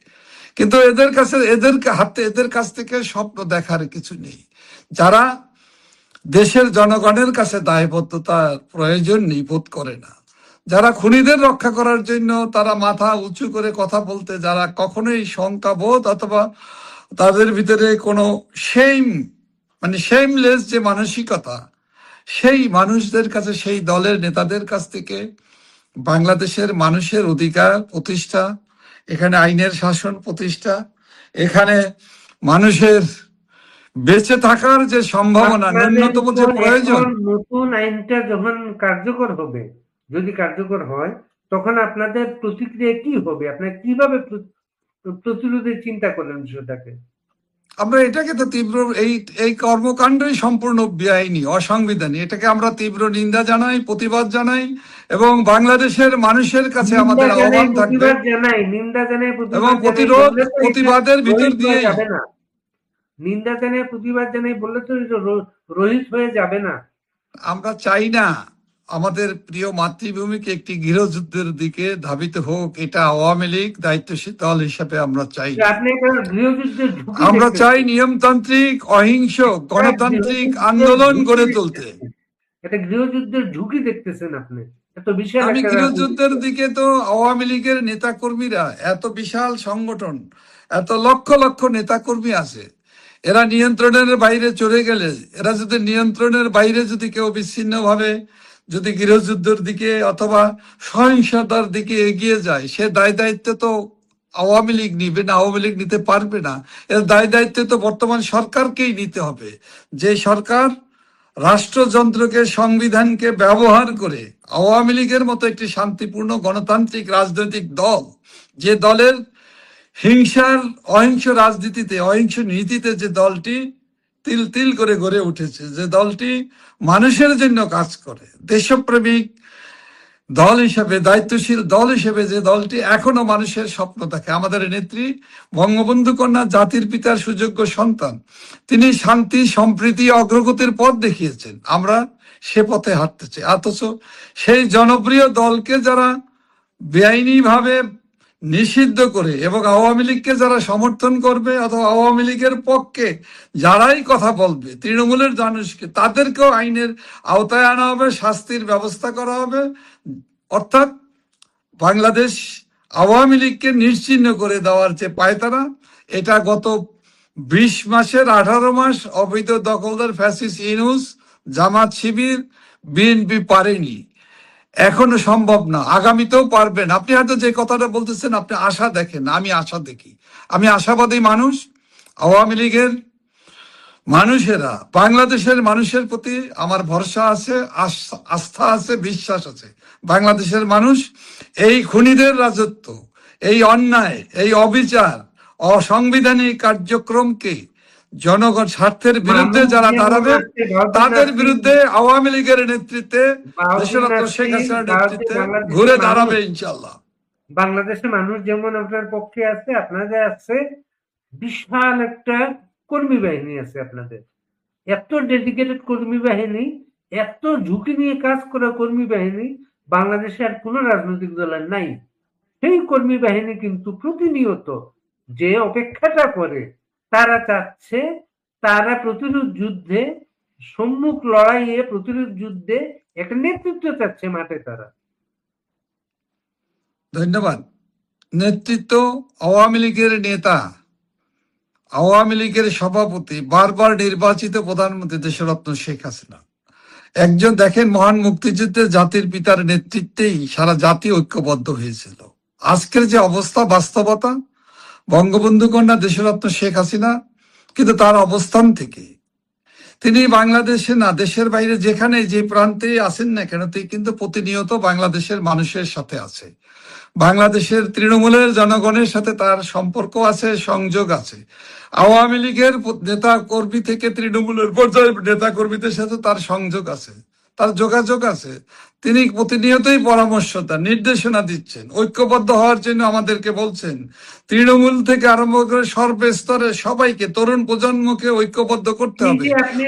কিন্তু এদের কাছ থেকে স্বপ্ন দেখার কিছু নেই। যারা দেশের জনগণের কাছে দায়বদ্ধতার প্রয়োজন নেই, বোধ করে না, যারা খুনিদের রক্ষা করার জন্য তারা মাথা উঁচু করে কথা বলতে, যারা কখনোই শঙ্কাবোধ অথবা তাদের ভিতরে কোনো শেমলেস যে মানসিকতা, সেই মানুষদের কাছে, সেই দলের নেতাদের কাছ থেকে বাংলাদেশের মানুষের অধিকার প্রতিষ্ঠা, এখানে আইনের শাসন প্রতিষ্ঠা, এখানে মানুষের বেঁচে থাকার যে সম্ভাবনা, ন্যূনতম যে প্রয়োজন, নতুন আইনটা যখন কার্যকর হবে, যদি কার্যকর হয়, তখন আপনাদের প্রতিক্রিয়া কি হবে? আপনারা কিভাবে প্রতিরোধের চিন্তা করলেন বিষয়টাকে? আমরা এটাকে তো তীব্র, এই কর্মকাণ্ডই সম্পূর্ণ বেআইনি, অসাংবিধানিক। এটাকে আমরা তীব্র নিন্দা জানাই, প্রতিবাদ জানাই এবং বাংলাদেশের মানুষের কাছে আমাদের আহ্বান থাকবে নিন্দা জানাই এবং প্রতিবাদের ভিতর দিয়ে নিন্দা জানাই, প্রতিবাদ জানাই বললে তো এটা রহিত হয়ে যাবে না। আমরা চাই না আমাদের প্রিয় মাতৃভূমিকে একটি গৃহযুদ্ধের দিকে ধাবিত হোক, এটা আওয়ামী লীগ দায়িত্বশীল দল হিসাবে আমরা চাই তো না। আপনি একটা গৃহযুদ্ধের ঝুঁকি আমরা চাই দেখতেছেন, নিয়মতান্ত্রিক অহিংস একটা গণতান্ত্রিক গৃহযুদ্ধের আন্দোলন ঝুঁকি গড়ে তুলতে। দেখতেছেন, একটা গৃহযুদ্ধের ঝুঁকি দেখতেছেন আপনি, এত বিশাল আমি একটা গৃহযুদ্ধের রাজনীতি। দিকে তো আওয়ামী লীগের নেতা কর্মীরা, এত বিশাল সংগঠন, এত লক্ষ লক্ষ নেতা কর্মী আছে, এরা নিয়ন্ত্রণের বাইরে চলে গেলে, এরা যদি নিয়ন্ত্রণের বাইরে যদি কেউ বিচ্ছিন্ন ভাবে যদি গৃহযুদ্ধের দিকে অথবা সহিংসতার দিকে এগিয়ে যায়, সে দায় দায়িত্ব তো আওয়ামী লীগ নিবে না, আওয়ামী লীগ নিতে পারবে না। এর দায় দায়িত্ব তো বর্তমান সরকারকেই নিতে হবে। যে সরকার রাষ্ট্রযন্ত্রকে, সংবিধানকে ব্যবহার করে আওয়ামী লীগের মতো একটি শান্তিপূর্ণ গণতান্ত্রিক রাজনৈতিক দল, যে দলের অহিংস রাজনীতিতে, অহিংস নীতিতে যে দলটি তিল তিল করে গড়ে উঠেছে, যে দলটি মানুষের জন্য কাজ করে, দেশপ্রেমিক দল হিসেবে, দায়িত্বশীল দল হিসেবে যে দলটি এখনো মানুষের স্বপ্ন দেখে, আমাদের নেত্রী বঙ্গবন্ধু কন্যা, জাতির পিতার সুযোগ্য সন্তান, তিনি শান্তি, সম্প্রীতি, অগ্রগতির পথ দেখিয়েছেন। আমরা সে পথে হাঁটতে চাই। অথচ সেই জনপ্রিয় দলকে যারা বেআইনি ভাবে নিষিদ্ধ করে এবং আওয়ামী লীগকে যারা সমর্থন করবে অথবা আওয়ামী লীগের পক্ষে যারাই কথা বলবে, তৃণমূলের মানুষকে, তাদেরকেও আইনের আওতায় আনা হবে, শাস্তির ব্যবস্থা করা হবে। অর্থাৎ বাংলাদেশ আওয়ামী লীগকে নিশ্চিহ্ন করে দেওয়ার যে পায়তারা, এটা গত 20 মাসের 18 মাস অবৈধ দখলদার ফ্যাসিস্ট ইউনূস, জামাত, শিবির, বিএনপি পারেনি, এখনো সম্ভব না, আগামীতেও পারবেন। আপনি হয়তো যে কথাটা বলতেছেন, আপনি আশা দেখেন, আমি আশা দেখি। আমি আশাবাদী মানুষ। আওয়ামী লীগের মানুষেরা, বাংলাদেশের মানুষের প্রতি আমার ভরসা আছে, আস্থা আছে, বিশ্বাস আছে। বাংলাদেশের মানুষ এই খুনিদের রাজত্ব, এই অন্যায়, এই অবিচার, অসাংবিধানিক কার্যক্রমকে জনগণ স্বার্থের বিরুদ্ধে মানুষ যারা যেমন দাঁড়াবে, আছে, ভারতের তাদের নাসিম, বিরুদ্ধে আওয়ামী লীগের নেতৃত্বে, ভারতের দেশরত্ন শেখ নাসিম, হাসিনার ভারতের নেতৃত্বে বাংলাদেশের ঘুরে মানুষ, দাঁড়াবে ইনশাল্লাহ। বাংলাদেশের মানুষ যেমন আপনার পক্ষে আছে, আপনাদের আছে বিশাল একটা কর্মী বাহিনী আছে আপনাদের, এত ডেডিকেটেড কর্মী বাহিনী, এত ঝুঁকি নিয়ে কাজ করা কর্মী বাহিনী বাংলাদেশে আর কোনো রাজনৈতিক দলের নাই। সেই কর্মী বাহিনী কিন্তু প্রতিনিয়ত যে অপেক্ষাটা করে, তারা চাচ্ছে, তারা প্রতিরোধ যুদ্ধে, সম্মুখ লড়াইয়ে, প্রতিরোধ যুদ্ধে একটা নেতৃত্ব চাচ্ছে মাঠে তারা। ধন্যবাদ। নেতৃত্ব, আওয়ামী লীগের নেতা, আওয়ামী লীগের সভাপতি, বারবার নির্বাচিত প্রধানমন্ত্রী দেশরত্ন শেখ হাসিনা, একজন দেখেন, মহান মুক্তিযুদ্ধের জাতির পিতার নেতৃত্বেই সারা জাতি ঐক্যবদ্ধ হয়েছিল। আজকের যে অবস্থা, বাস্তবতা, বঙ্গবন্ধু কন্যা দেশরত্ন শেখ হাসিনা কিন্তু তার অবস্থান থেকে, তিনি বাংলাদেশে না, দেশের বাইরে যেখানে যে প্রান্তে আছেন না কেন, তিনি কিন্তু প্রতিনিয়ত বাংলাদেশের মানুষের সাথে আছে। বাংলাদেশের তৃণমূলের জনগণের সাথে তার সম্পর্ক আছে, সংযোগ আছে। আওয়ামী লীগের নেতা কর্মী থেকে তৃণমূলের পর্যায়ের নেতা কর্মীদের সাথে তার সংযোগ আছে, তার যোগাযোগ আছে। তিনি প্রতিনিয়তই পরামর্শ দেন, নির্দেশনা দিচ্ছেন, ঐক্যবদ্ধ হওয়ার জন্য আমাদেরকে বলছেন। তৃণমূল থেকে আরম্ভ করে সর্বস্তরে সবাইকে, তরুণ প্রজন্মকে ঐক্যবদ্ধ করতে এই হবে। যে আপনি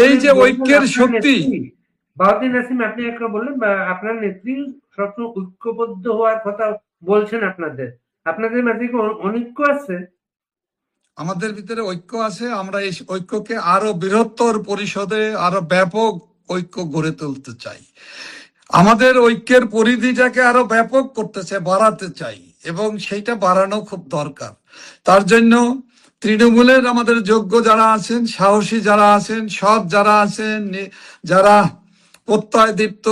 এই যে বললেন ঐক্যের আপনার শক্তি, নেত্রী বাউদ্দিন নাসিম, আপনি একটা বললেন বা আপনার নেত্রী সবসময় ঐক্যবদ্ধ হওয়ার কথা বলছেন, আপনাদের আপনাদের মাঝে কি অনৈক্য আছে? আমাদের ভিতরে ঐক্য আছে। আমরা এই ঐক্যকে আরো বৃহত্তর পরিষদে, আরো ব্যাপক ঐক্য গড়ে তুলতে চাই। আমাদের ঐক্যের পরিধিটাকে আরো ব্যাপক করতে চাই, বাড়াতে চাই, এবং সেইটা বাড়ানো খুব দরকার। তার জন্য তৃণমূলের আমাদের যোগ্য যারা আছেন, সাহসী যারা আছেন, সৎ যারা আছেন, যারা প্রত্যয়দীপ্ত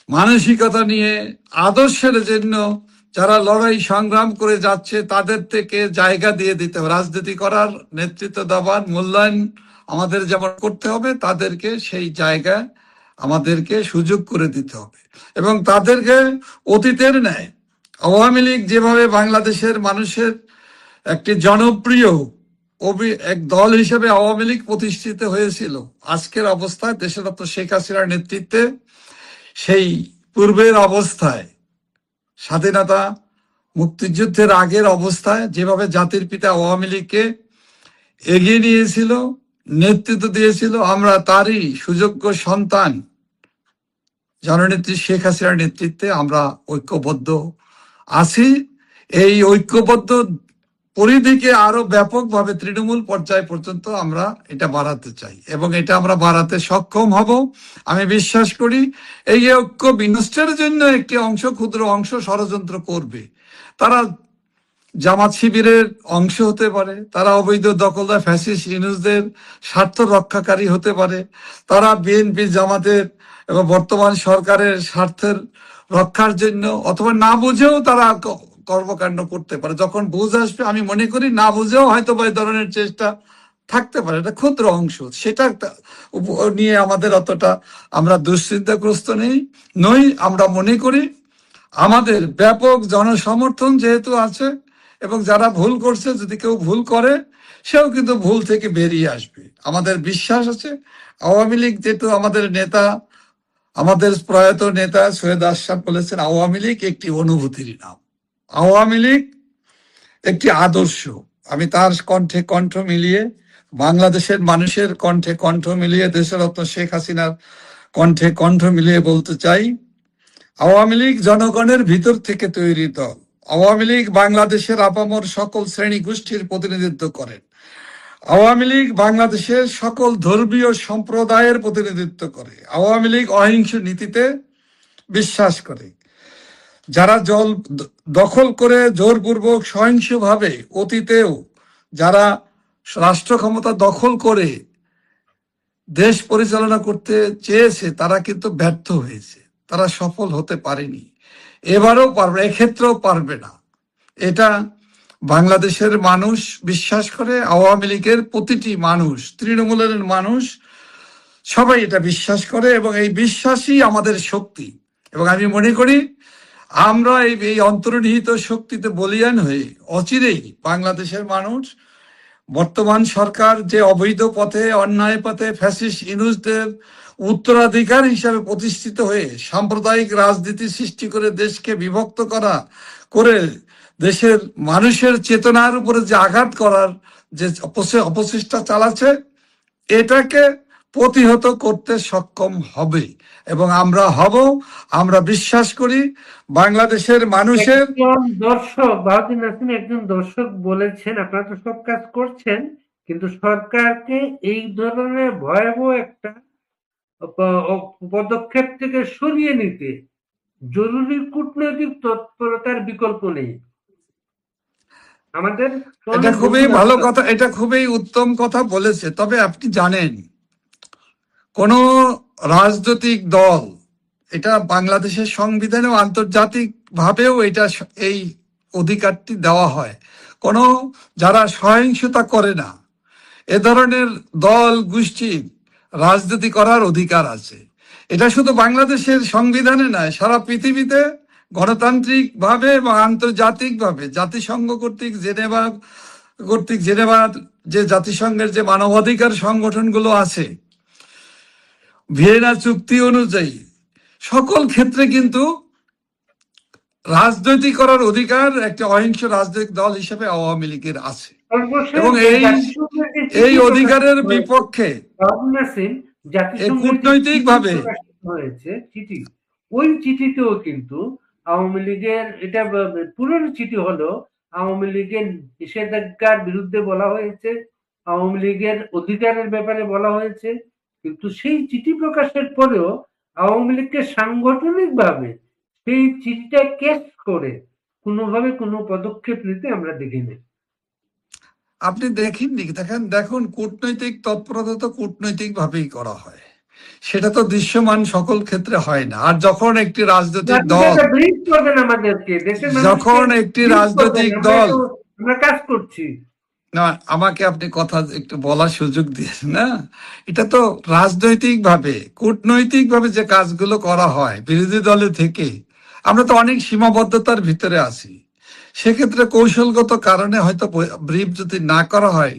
মানসিকতা নিয়ে, আদর্শের জন্য যারা লড়াই সংগ্রাম করে যাচ্ছে, তাদের থেকে জায়গা দিয়ে দিতে হবে। রাজনীতি করার, নেতৃত্ব দেওয়ার, মূল্যায়ন আমাদের যেমন করতে হবে, তাদেরকে সেই জায়গায় আমাদেরকে সুযোগ করে দিতে হবে। এবং তাদেরকে অতীতের ন্যায়, আওয়ামী লীগ যেভাবে বাংলাদেশের মানুষের একটি জনপ্রিয় এক দল হিসেবে আওয়ামী লীগ প্রতিষ্ঠিত হয়েছিল, আজকের অবস্থায় দেশরত্ন শেখ হাসিনার নেতৃত্বে সেই পূর্বের অবস্থায়, স্বাধীনতা মুক্তিযুদ্ধের আগের অবস্থায় যেভাবে জাতির পিতা আওয়ামী লীগকে এগিয়ে নিয়েছিল, নেতৃত্ব দিয়েছিল। আমরা তারই সুযোগ্য সন্তান জননেত্রী শেখ হাসিনার নেতৃত্বে আমরা ঐক্যবদ্ধ আছি। এই ঐক্যবদ্ধ পরিধিকে আরো ব্যাপকভাবে তৃণমূল পর্যায় পর্যন্ত আমরা এটা বাড়াতে চাই এবং এটা আমরা বাড়াতে সক্ষম হব। আমি বিশ্বাস করি এই ঐক্য বিনষ্টের জন্য একটি অংশ, ক্ষুদ্র অংশ ষড়যন্ত্র করবে। তারা জামাত শিবিরের অংশ হতে পারে, তারা অবৈধ দখলদার ফ্যাসিস্ট ইউনুসদের স্বার্থ রক্ষাকারী হতে পারে, তারা বিএনপি জামাতের এবং বর্তমান সরকারের স্বার্থের রক্ষার জন্য অথবা না বুঝেও তারা কর্মকাণ্ড করতে পারে। যখন বুঝ আসবে, আমি মনে করি না বুঝেও হয়তো এই ধরনের চেষ্টা থাকতে পারে, এটা ক্ষুদ্র অংশ, সেটা নিয়ে আমাদের অতটা আমরা দুশ্চিন্তাগ্রস্ত নই। আমরা মনে করি আমাদের ব্যাপক জনসমর্থন যেহেতু আছে এবং যারা ভুল করছে, যদি কেউ ভুল করে সেও কিন্তু ভুল থেকে বেরিয়ে আসবে। আমাদের বিশ্বাস আছে আওয়ামী লীগ, যেহেতু আমাদের নেতা, আমাদের প্রয়াত নেতা সৈয়দ আশরাফ বলেছেন আওয়ামী লীগ একটি অনুভূতির নাম, আওয়ামী লীগ একটি আদর্শ। আমি তার কণ্ঠে কণ্ঠ মিলিয়ে, বাংলাদেশের মানুষের কণ্ঠে কণ্ঠ মিলিয়ে, দেশরত্ন শেখ হাসিনার কণ্ঠে কণ্ঠ মিলিয়ে বলতে চাই, আওয়ামী লীগ জনগণের ভিতর থেকে তৈরি দল। আওয়ামী লীগ বাংলাদেশের আপামর সকল শ্রেণী গোষ্ঠীর প্রতিনিধিত্ব করেন। আওয়ামী লীগ বাংলাদেশের সকল ধর্মীয় সম্প্রদায়ের প্রতিনিধিত্ব করে। আওয়ামী লীগ অহিংস নীতিতে বিশ্বাস করে। যারা দখল করে জোরপূর্বক সহিংসভাবে অতীতেও যারা রাষ্ট্র ক্ষমতা দখল করে দেশ পরিচালনা করতে চেয়েছে, তারা কিন্তু ব্যর্থ হয়েছে, তারা সফল হতে পারেনি, এবারও পারবে, এক্ষেত্রেও পারবে না। এটা বাংলাদেশের মানুষ বিশ্বাস করে, আওয়ামী লীগের প্রতিটি মানুষ, তৃণমূলের মানুষ, সবাই এটা বিশ্বাস করে এবং এই বিশ্বাসই আমাদের শক্তি। এবং আমি মনে করি আমরা এই অন্তর্নিহিত শক্তিতে বলীয়ান হয়ে অচিরেই বাংলাদেশের মানুষ বর্তমান সরকার যে অবৈধ পথে, অন্যায় পথে ফ্যাসিস্ট ইউনুসদের উত্তরাধিকার হিসাবে প্রতিষ্ঠিত হয়ে সাম্প্রদায়িক রাজনীতি সৃষ্টি করে দেশকে বিভক্ত করে দেশের মানুষের চেতনার উপরে যে আঘাত করার যে অপচেষ্টা চালাচ্ছে, এটাকে প্রতিহত করতে সক্ষম হবে এবং আমরা হব। আমরা বিশ্বাস করি বাংলাদেশের মানুষের দর্শক, বাহাদুর নাসিম একজন দর্শক বলেছেন, আপনারা তো সব কাজ করছেন, কিন্তু সরকারকে এই ধরনের ভয়াবহ একটা পদক্ষেপ থেকে সরিয়ে নিতে জরুরি কূটনৈতিক তৎপরতার বিকল্প নেই। আমাদের এটা খুবই ভালো কথা, এটা খুবই উত্তম কথা বলেছে। তবে আপনি জানেন, কোন রাজনৈতিক দল, এটা বাংলাদেশের সংবিধানে ও আন্তর্জাতিক ভাবেও এটা এই অধিকারটি দেওয়া হয়, কোন যারা সহিংসতা করে না, এ ধরনের দল গোষ্ঠী রাজনীতি করার অধিকার আছে। এটা শুধু বাংলাদেশের সংবিধানে নয়, সারা পৃথিবীতে গণতান্ত্রিক ভাবে এবং আন্তর্জাতিক ভাবে জাতিসংঘ কর্তৃক জেনেভা যে জাতিসংঘের যে মানবাধিকার সংগঠনগুলো আছে, ভিয়েনা চুক্তি অনুযায়ী সকল ক্ষেত্রে কিন্তু রাজনৈতিক করার অধিকার একটা অহিংস রাজনৈতিক দল হিসেবে আওয়ামী লীগের আছে এবং এই অধিকারের বিপক্ষে কূটনৈতিক ভাবে হয়েছে চিঠি, ওই চিঠিতেও কিন্তু আওয়ামী লীগের, এটা পুরনো চিঠি হলো, আওয়ামী লীগের নিষেধাজ্ঞার বিরুদ্ধে বলা হয়েছে, আওয়ামী লীগের অধিকারের ব্যাপারে বলা হয়েছে, কিন্তু সেই চিঠি প্রকাশের পরেও আওয়ামী লীগকে সাংগঠনিক ভাবে সেই চিঠিটা কেস করে কোনোভাবে কোনো পদক্ষেপ নিতে আমরা দেখিনি। আপনি দেখেননি? দেখুন, কূটনৈতিক তৎপরতা তো কূটনৈতিক ভাবেই করা হয়, সেটা তো দৃশ্যমান সকল ক্ষেত্রে হয় না। আর যখন একটি রাজনৈতিক দল, যখন একটি রাজনৈতিক দল, আমরা কাজ করছি না, আমাকে আপনি কথা একটু বলার সুযোগ দিয়েছেন না, এটা তো রাজনৈতিক ভাবে, কূটনৈতিক ভাবে যে কাজগুলো করা হয় বিরোধী দলে থেকে, আমরা তো অনেক সীমাবদ্ধতার ভিতরে আছি। সেক্ষেত্রে কৌশলগত কারণে হয়তো ব্রিফ যদি না করা হয়,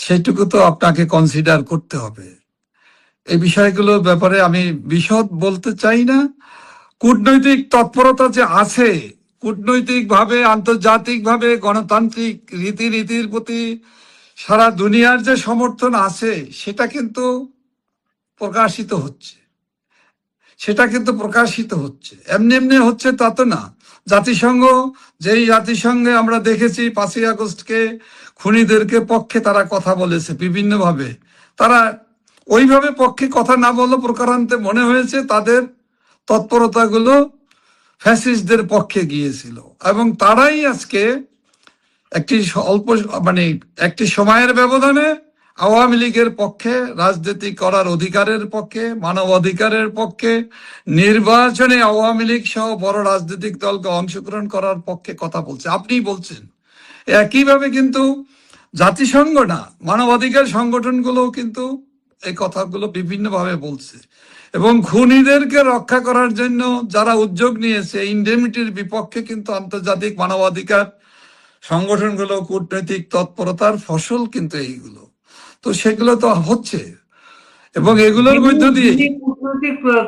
সেটুকু তো আপনাকে কনসিডার করতে হবে। এই বিষয়গুলোর ব্যাপারে আমি বিশদ বলতে চাই না। কূটনৈতিক তৎপরতা যে আছে, কূটনৈতিকভাবে আন্তর্জাতিকভাবে গণতান্ত্রিক রীতিনীতির প্রতি সারা দুনিয়ার যে সমর্থন আছে সেটা কিন্তু প্রকাশিত হচ্ছে, এমনি এমনি হচ্ছে তা তো না। জাতিসংঘ, যেই জাতিসংঘে আমরা দেখেছি 5ই আগস্টকে খুনিদেরকে পক্ষে তারা কথা বলেছে বিভিন্নভাবে, তারা ওইভাবে পক্ষে কথা না বলে প্রকারান্তে মনে হয়েছে তাদের তৎপরতাগুলো ফ্যাসিস্টদের পক্ষে গিয়েছিল, এবং তারাই আজকে একটি অল্প মানে একটি সময়ের ব্যবধানে আওয়ামী লীগের পক্ষে, রাজনীতি করার অধিকারের পক্ষে, মানবাধিকারের পক্ষে, নির্বাচনে আওয়ামী লীগ সহ বড় রাজনৈতিক দলকে অংশগ্রহণ করার পক্ষে কথা বলছে। আপনিই বলছেন। একইভাবে কিন্তু জাতিসংঘ না, মানবাধিকার সংগঠনগুলো কিন্তু এই কথাগুলো বিভিন্নভাবে বলছে, এবং খুনিদেরকে রক্ষা করার জন্য যারা উদ্যোগ নিয়েছে ইন্ডেমিটির বিপক্ষে কিন্তু আন্তর্জাতিক মানবাধিকার সংগঠনগুলো কূটনৈতিক তৎপরতার ফসল কিন্তু এইগুলো। তো সেগুলো তো হচ্ছে, এবং এগুলোর মধ্য দিয়ে যিনি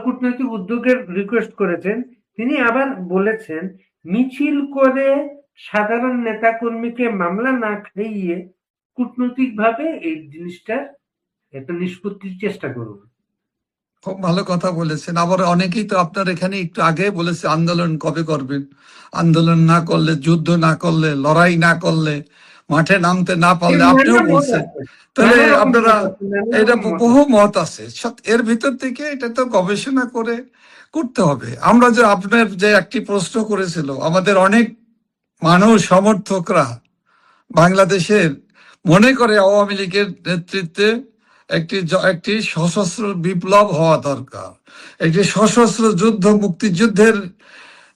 কূটনৈতিক উদ্যোগের রিকোয়েস্ট করেছেন, তিনি আবার বলেছেন মিছিল করে সাধারণ নেতাকর্মীকে মামলা না খাইয়ে কূটনৈতিক ভাবে এই জিনিসটার একটা নিষ্পত্তির চেষ্টা করুন। খুব ভালো কথা বলেছেন। আবার অনেকেই তো আপনার এখানে একটু আগে বলেছে আন্দোলন কবে করবেন, আন্দোলন না করলে, যুদ্ধ না করলে, লড়াই না করলে, মাঠে নামতে না পারলে, আপনিও বলছেন। তাহলে আপনারা, এটা বহু মত আছে, এর ভিতর থেকে এটা তো গবেষণা করে করতে হবে। আমরা যে আপনার যে একটি প্রশ্ন করেছিল, আমাদের অনেক মানুষ সমর্থকরা বাংলাদেশের মনে করে আওয়ামী লীগের নেতৃত্বে একটি সশস্ত্র বিপ্লব হওয়া দরকার, একটি সশস্ত্র যুদ্ধ, মুক্তিযুদ্ধের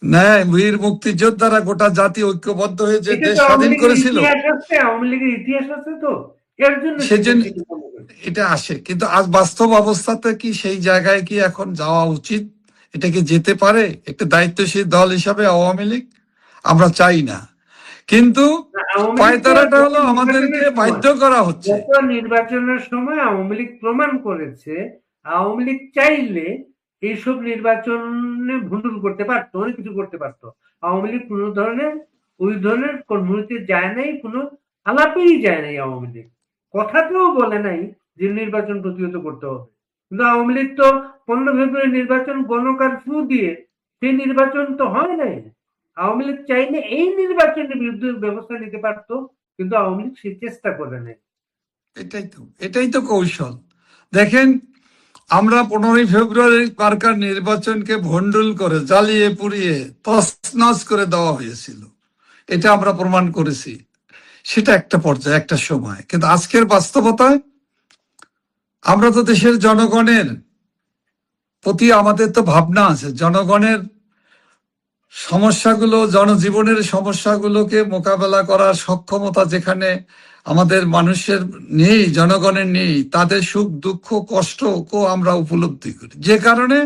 ন্যায় বীর মুক্তিযোদ্ধারা গোটা জাতি ঐক্যবদ্ধ হয়ে যে দেশ স্বাধীন করেছিল, আওয়ামী লীগের ইতিহাস আছে তো এর জন্য সেজন্য এটা আসে। কিন্তু আজ বাস্তব অবস্থাতে কি সেই জায়গায় কি এখন যাওয়া উচিত? এটা কি যেতে পারে একটা দায়িত্বশীল দল হিসাবে আওয়ামী লীগ? আমরা চাই না, কিন্তু পায়তারাটা হলো আমাদেরকে বাধ্য করা হচ্ছে। নির্বাচনের সময় আওয়ামী লীগ প্রমাণ করেছে আওয়ামী লীগ চাইলে এইসব নির্বাচনে ভুন্ডুল করতে পারতো, অনেক কিছু করতে পারতো। আওয়ামী লীগ কোনো ধরনের ওই ধরনের কর্মসূচিতে যায় নাই, কোনো আলাপেই যায় নাই। আওয়ামী লীগ কথাতেও বলে নাই যে নির্বাচন প্রতিহত করতে হবে। কিন্তু আওয়ামী লীগ তো 15 ফেব্রুয়ারি নির্বাচন গণকারফিউ দিয়ে সেই নির্বাচন তো হয় নাই। আওয়ামী লীগ চাইলে এই নির্বাচনের বিরুদ্ধে ব্যবস্থা নিতে পারতো, কিন্তু আওয়ামী লীগ সেই চেষ্টা করে নাই। এটাই তো কৌশল। দেখেন, আমরা 15ই ফেব্রুয়ারি মার্কার নির্বাচনকে ভন্ডুল করে, জ্বালিয়ে পুড়িয়ে তছনছ করে দেওয়া হয়েছিল, এটা আমরা প্রমাণ করেছি। সেটা একটা পর্যায়ে, একটা সময়। কিন্তু আজকের বাস্তবতায় আমরা তো দেশের জনগণের প্রতি আমাদের তো ভাবনা আছে, জনগণের সমস্যাগুলো, জনজীবনের সমস্যাগুলোকে মোকাবেলা করার সক্ষমতা যেখানে আমাদের মানুষের নেই, জনগণের নেই, তাদের সুখ দুঃখ কষ্টকেও আমরা উপলব্ধি করি, যে কারণে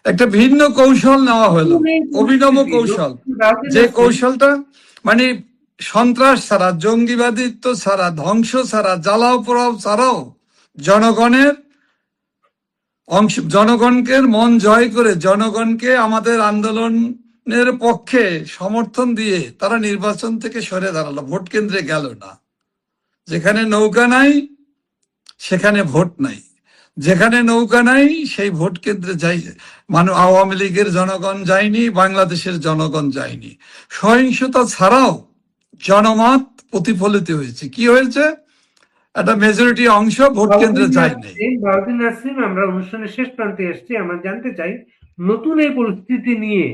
একটা ভিন্ন কৌশল নেওয়া হলো, অভিনব কৌশল। যে কৌশলটা মানে সন্ত্রাস ছাড়া, জঙ্গিবাদিত্ব ছাড়া, ধ্বংস ছাড়া, জ্বালাও পোড়াও ছাড়াও জনগণকে মন জয় করে, জনগণকে আমাদের আন্দোলনের পক্ষে সমর্থন দিয়ে তারা নির্বাচন থেকে সরে দাঁড়ালো, ভোট কেন্দ্রে গেল না। যেখানে নৌকা নাই সেখানে ভোট নাই, যেখানে নৌকা নাই সেই ভোট কেন্দ্রে যাই আওয়ামী লীগের জনগণ যায়নি, বাংলাদেশের জনগণ যায়নি। সহিংসতা ছাড়াও জনমত প্রতিফলিত হয়েছে। কি হয়েছে? একটা মেজরিটি অংশ ভোট কেন্দ্রে যায়নি। আমরা অনুষ্ঠানের শেষ প্রান্তে এসেছি। আমরা জানতে চাই নতুন এই পরিস্থিতি নিয়ে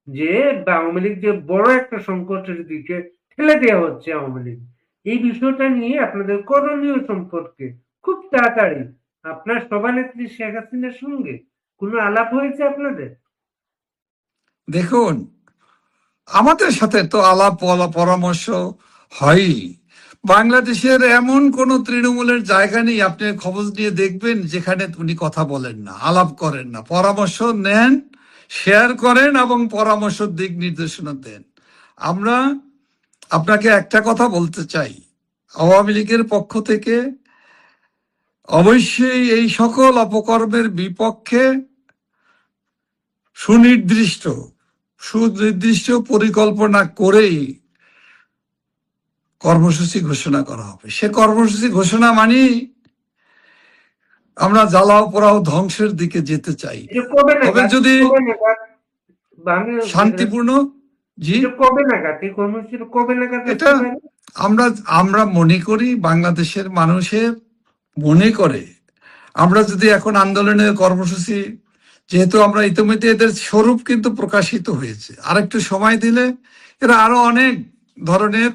যে আওয়ামী লীগ যে বড় একটা সংকটের দিকে ঠেলে দেওয়া হচ্ছে আওয়ামী লীগ, এই বিষয়টা নিয়ে আপনাদের করণীয় সম্পর্কে খুব তাড়াতাড়ি আপনার সভানেত্রী শেখ হাসিনার সঙ্গে কোনো আলাপ হয়েছে আপনাদের? দেখুন, আমাদের সাথে তো আলাপ পরামর্শ হয়ই। বাংলাদেশের এমন কোন তৃণমূলের জায়গা নেই, আপনি খবর নিয়ে দেখবেন যেখানে উনি কথা বলেন না, আলাপ করেন না, পরামর্শ নেন, শেয়ার করেন এবং পরামর্শ দিক নির্দেশনা দেন। আমরা আপনাকে একটা কথা বলতে চাই, আওয়ামী লীগের পক্ষ থেকে অবশ্যই এই সকল অপকর্মের বিপক্ষে সুনির্দিষ্ট সুনির্দিষ্ট পরিকল্পনা করেই কর্মসূচি ঘোষণা করা হবে। সে কর্মসূচি ঘোষণা মানেই আমরা জ্বালাও পোড়াও ধ্বংসের দিকে যেতে চাই। এটা কবে তবে নাগাদ যদি কবে নাগাদ আমি শান্তিপূর্ণ, জি, এটা কবে নাগাদ এই কর্মসূচিটা কবে নাগাদ আসতে এটা পারে? আমরা আমরা মনে করি, বাংলাদেশের মানুষের মনে করে, আমরা যদি এখন আন্দোলনের কর্মসূচি, যেহেতু আমরা ইতিমধ্যে এদের স্বরূপ কিন্তু প্রকাশিত হয়েছে, আরেকটু সময় দিলে এরা আরো অনেক ধরনের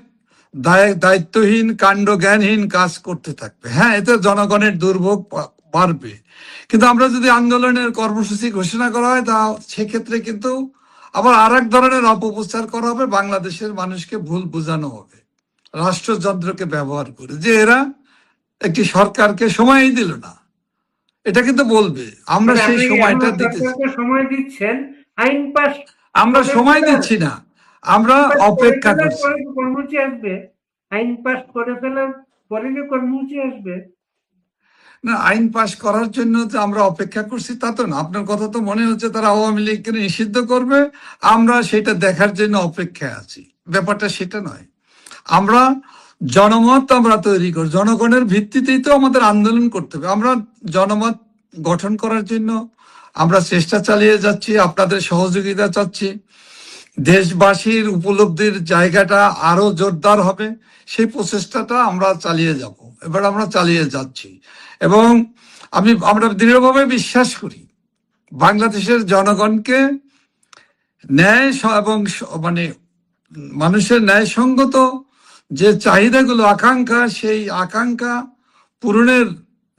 দায়িত্বহীন কাণ্ড জ্ঞানহীন কাজ করতে থাকবে। হ্যাঁ, এতে জনগণের দুর্ভোগ বাড়বে, কিন্তু আমরা যদি আন্দোলনের কর্মসূচি ঘোষণা করা হয়, তা সেক্ষেত্রে কিন্তু আবার আর এক ধরনের অপপ্রচার করা হবে, বাংলাদেশের মানুষকে ভুল বোঝানো হবে রাষ্ট্রযন্ত্রকে ব্যবহার করে, যে এরা একটি সরকারকে সময়ই দিল না। এটা কিন্তু বলবে, আমরা মানে সেই আপনি সময়টা এখন দিতেছি। সরকারকে সময় দিচ্ছেন, আইন পাস আমরা সময় দিচ্ছি না, আমরা অপেক্ষা করে করছি। ফেলার পরে যে কর্মসূচি আসবে, আইন পাস করে ফেলার পরে যে কর্মসূচি আসবে। না, আইন পাশ করার জন্য যে আমরা অপেক্ষা করছি তা তো না। আপনার কথা তো মনে হচ্ছে তারা আওয়ামী লীগকে নিষিদ্ধ করবে, আমরা সেটা দেখার জন্য অপেক্ষায় আছি। ব্যাপারটা সেটা নয়। আমরা জনমত আমরা তৈরি করি, জনগণের ভিত্তিতেই তো আমাদের আন্দোলন করতে হবে। আমরা জনমত গঠন করার জন্য আমরা চেষ্টা চালিয়ে যাচ্ছি, আপনাদের সহযোগিতা চাচ্ছি। দেশবাসীর উপলব্ধির জায়গাটা আরো জোরদার হবে, সেই প্রচেষ্টাটা আমরা চালিয়ে যাব। এবার আমরা চালিয়ে যাচ্ছি, এবং আমরা দৃঢ়ভাবে বিশ্বাস করি বাংলাদেশের জনগণকে ন্যায় এবং মানে মানুষের ন্যায়সঙ্গত যে চাহিদাগুলো, আকাঙ্ক্ষা, সেই আকাঙ্ক্ষা পূরণের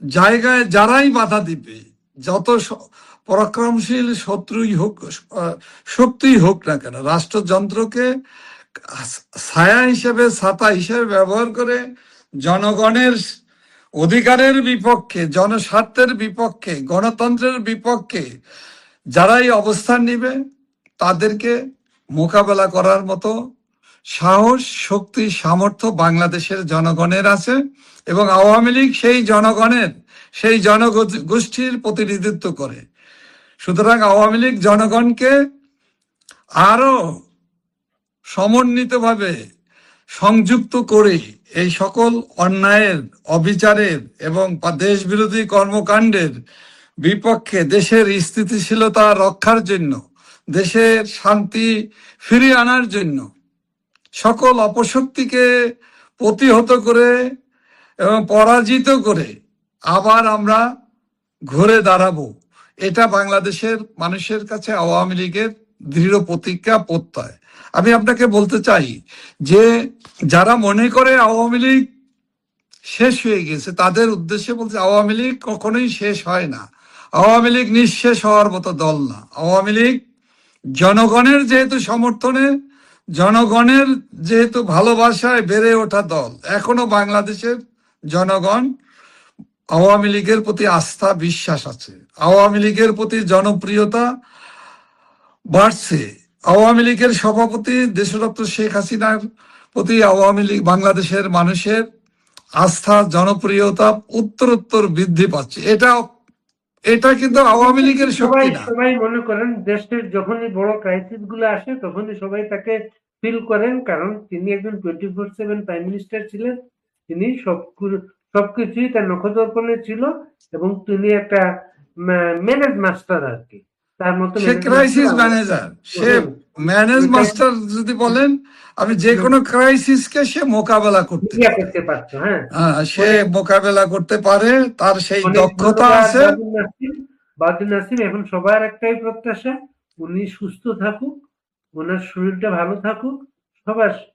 জায়গায় যারাই বাধা দিবে, যত পরাক্রমশীল শত্রুই হোক, শক্তিই হোক না কেন, রাষ্ট্রযন্ত্রকে ছায়া হিসেবে, ছাতা হিসেবে ব্যবহার করে জনগণের অধিকারের বিপক্ষে, জনস্বার্থের বিপক্ষে, গণতন্ত্রের বিপক্ষে যারাই অবস্থান নিবে, তাদেরকে মোকাবেলা করার মতো সাহস, শক্তি, সামর্থ্য বাংলাদেশের জনগণের আছে, এবং আওয়ামী লীগ সেই জনগণের, সেই জনগোষ্ঠীর প্রতিনিধিত্ব করে। সুতরাং আওয়ামী লীগ জনগণকে আরো সমন্বিতভাবে সংযুক্ত করে এই সকল অন্যায়ের, অবিচারের এবং দেশ বিরোধী কর্মকাণ্ডের বিপক্ষে, দেশের স্থিতিশীলতা রক্ষার জন্য, দেশের শান্তি ফিরিয়ে আনার জন্য, সকল অপশক্তিকে প্রতিহত করে এবং পরাজিত করে আবার আমরা ঘুরে দাঁড়াবো। এটা বাংলাদেশের মানুষের কাছে আওয়ামী লীগের দৃঢ় প্রতিজ্ঞা, প্রত্যয়। আমি আপনাকে বলতে চাই যে যারা মনে করে আওয়ামী লীগ শেষ হয়ে গেছে, তাদের উদ্দেশ্যে বলছে, আওয়ামী লীগ কখনোই শেষ হয় না। আওয়ামী লীগ নিঃশেষ হওয়ার মতো দল না। আওয়ামী লীগ জনগণের যেহেতু সমর্থনে, জনগণের যেহেতু ভালোবাসায় বেড়ে ওঠা দল, এখনো বাংলাদেশের জনগণ আওয়ামী লীগের প্রতি আস্থা, বিশ্বাস আছে। আওয়ামী লীগের প্রতি জনপ্রিয়তা বাড়ছে। আওয়ামী লীগের সভাপতি দেশরত্ন শেখ হাসিনার প্রতি আওয়ামী লীগ, বাংলাদেশের মানুষের আস্থা, জনপ্রিয়তা উত্তরোত্তর বৃদ্ধি পাচ্ছে। এটা কিন্তু আওয়ামী লীগের শক্তি না। সবাই মনে করেন দেশের যখনই বড় ক্রাইসিস গুলো আসে, তখনই সবাই তাকে ফিল করেন, কারণ তিনি একজন 24/7 প্রাইম মিনিস্টার ছিলেন। তিনি সবকিছুই তার নখদর্পণে ছিল, এবং তিনি একটা ম্যানেজ মাস্টার আর কি। তার মতো সে ক্রাইসিস ম্যানেজার, সে ম্যানেজ মাস্টার যদি বলেন, আমি যে কোনো ক্রাইসিসকে সে মোকাবেলা করতে পারতো। হ্যাঁ, সে মোকাবেলা করতে পারে, তার সেই দক্ষতা আছে। বাদুল নাসিম, এখন সবার একটাই প্রত্যাশা, উনি সুস্থ থাকুক, ওনার শরীরটা ভালো থাকুক, সবার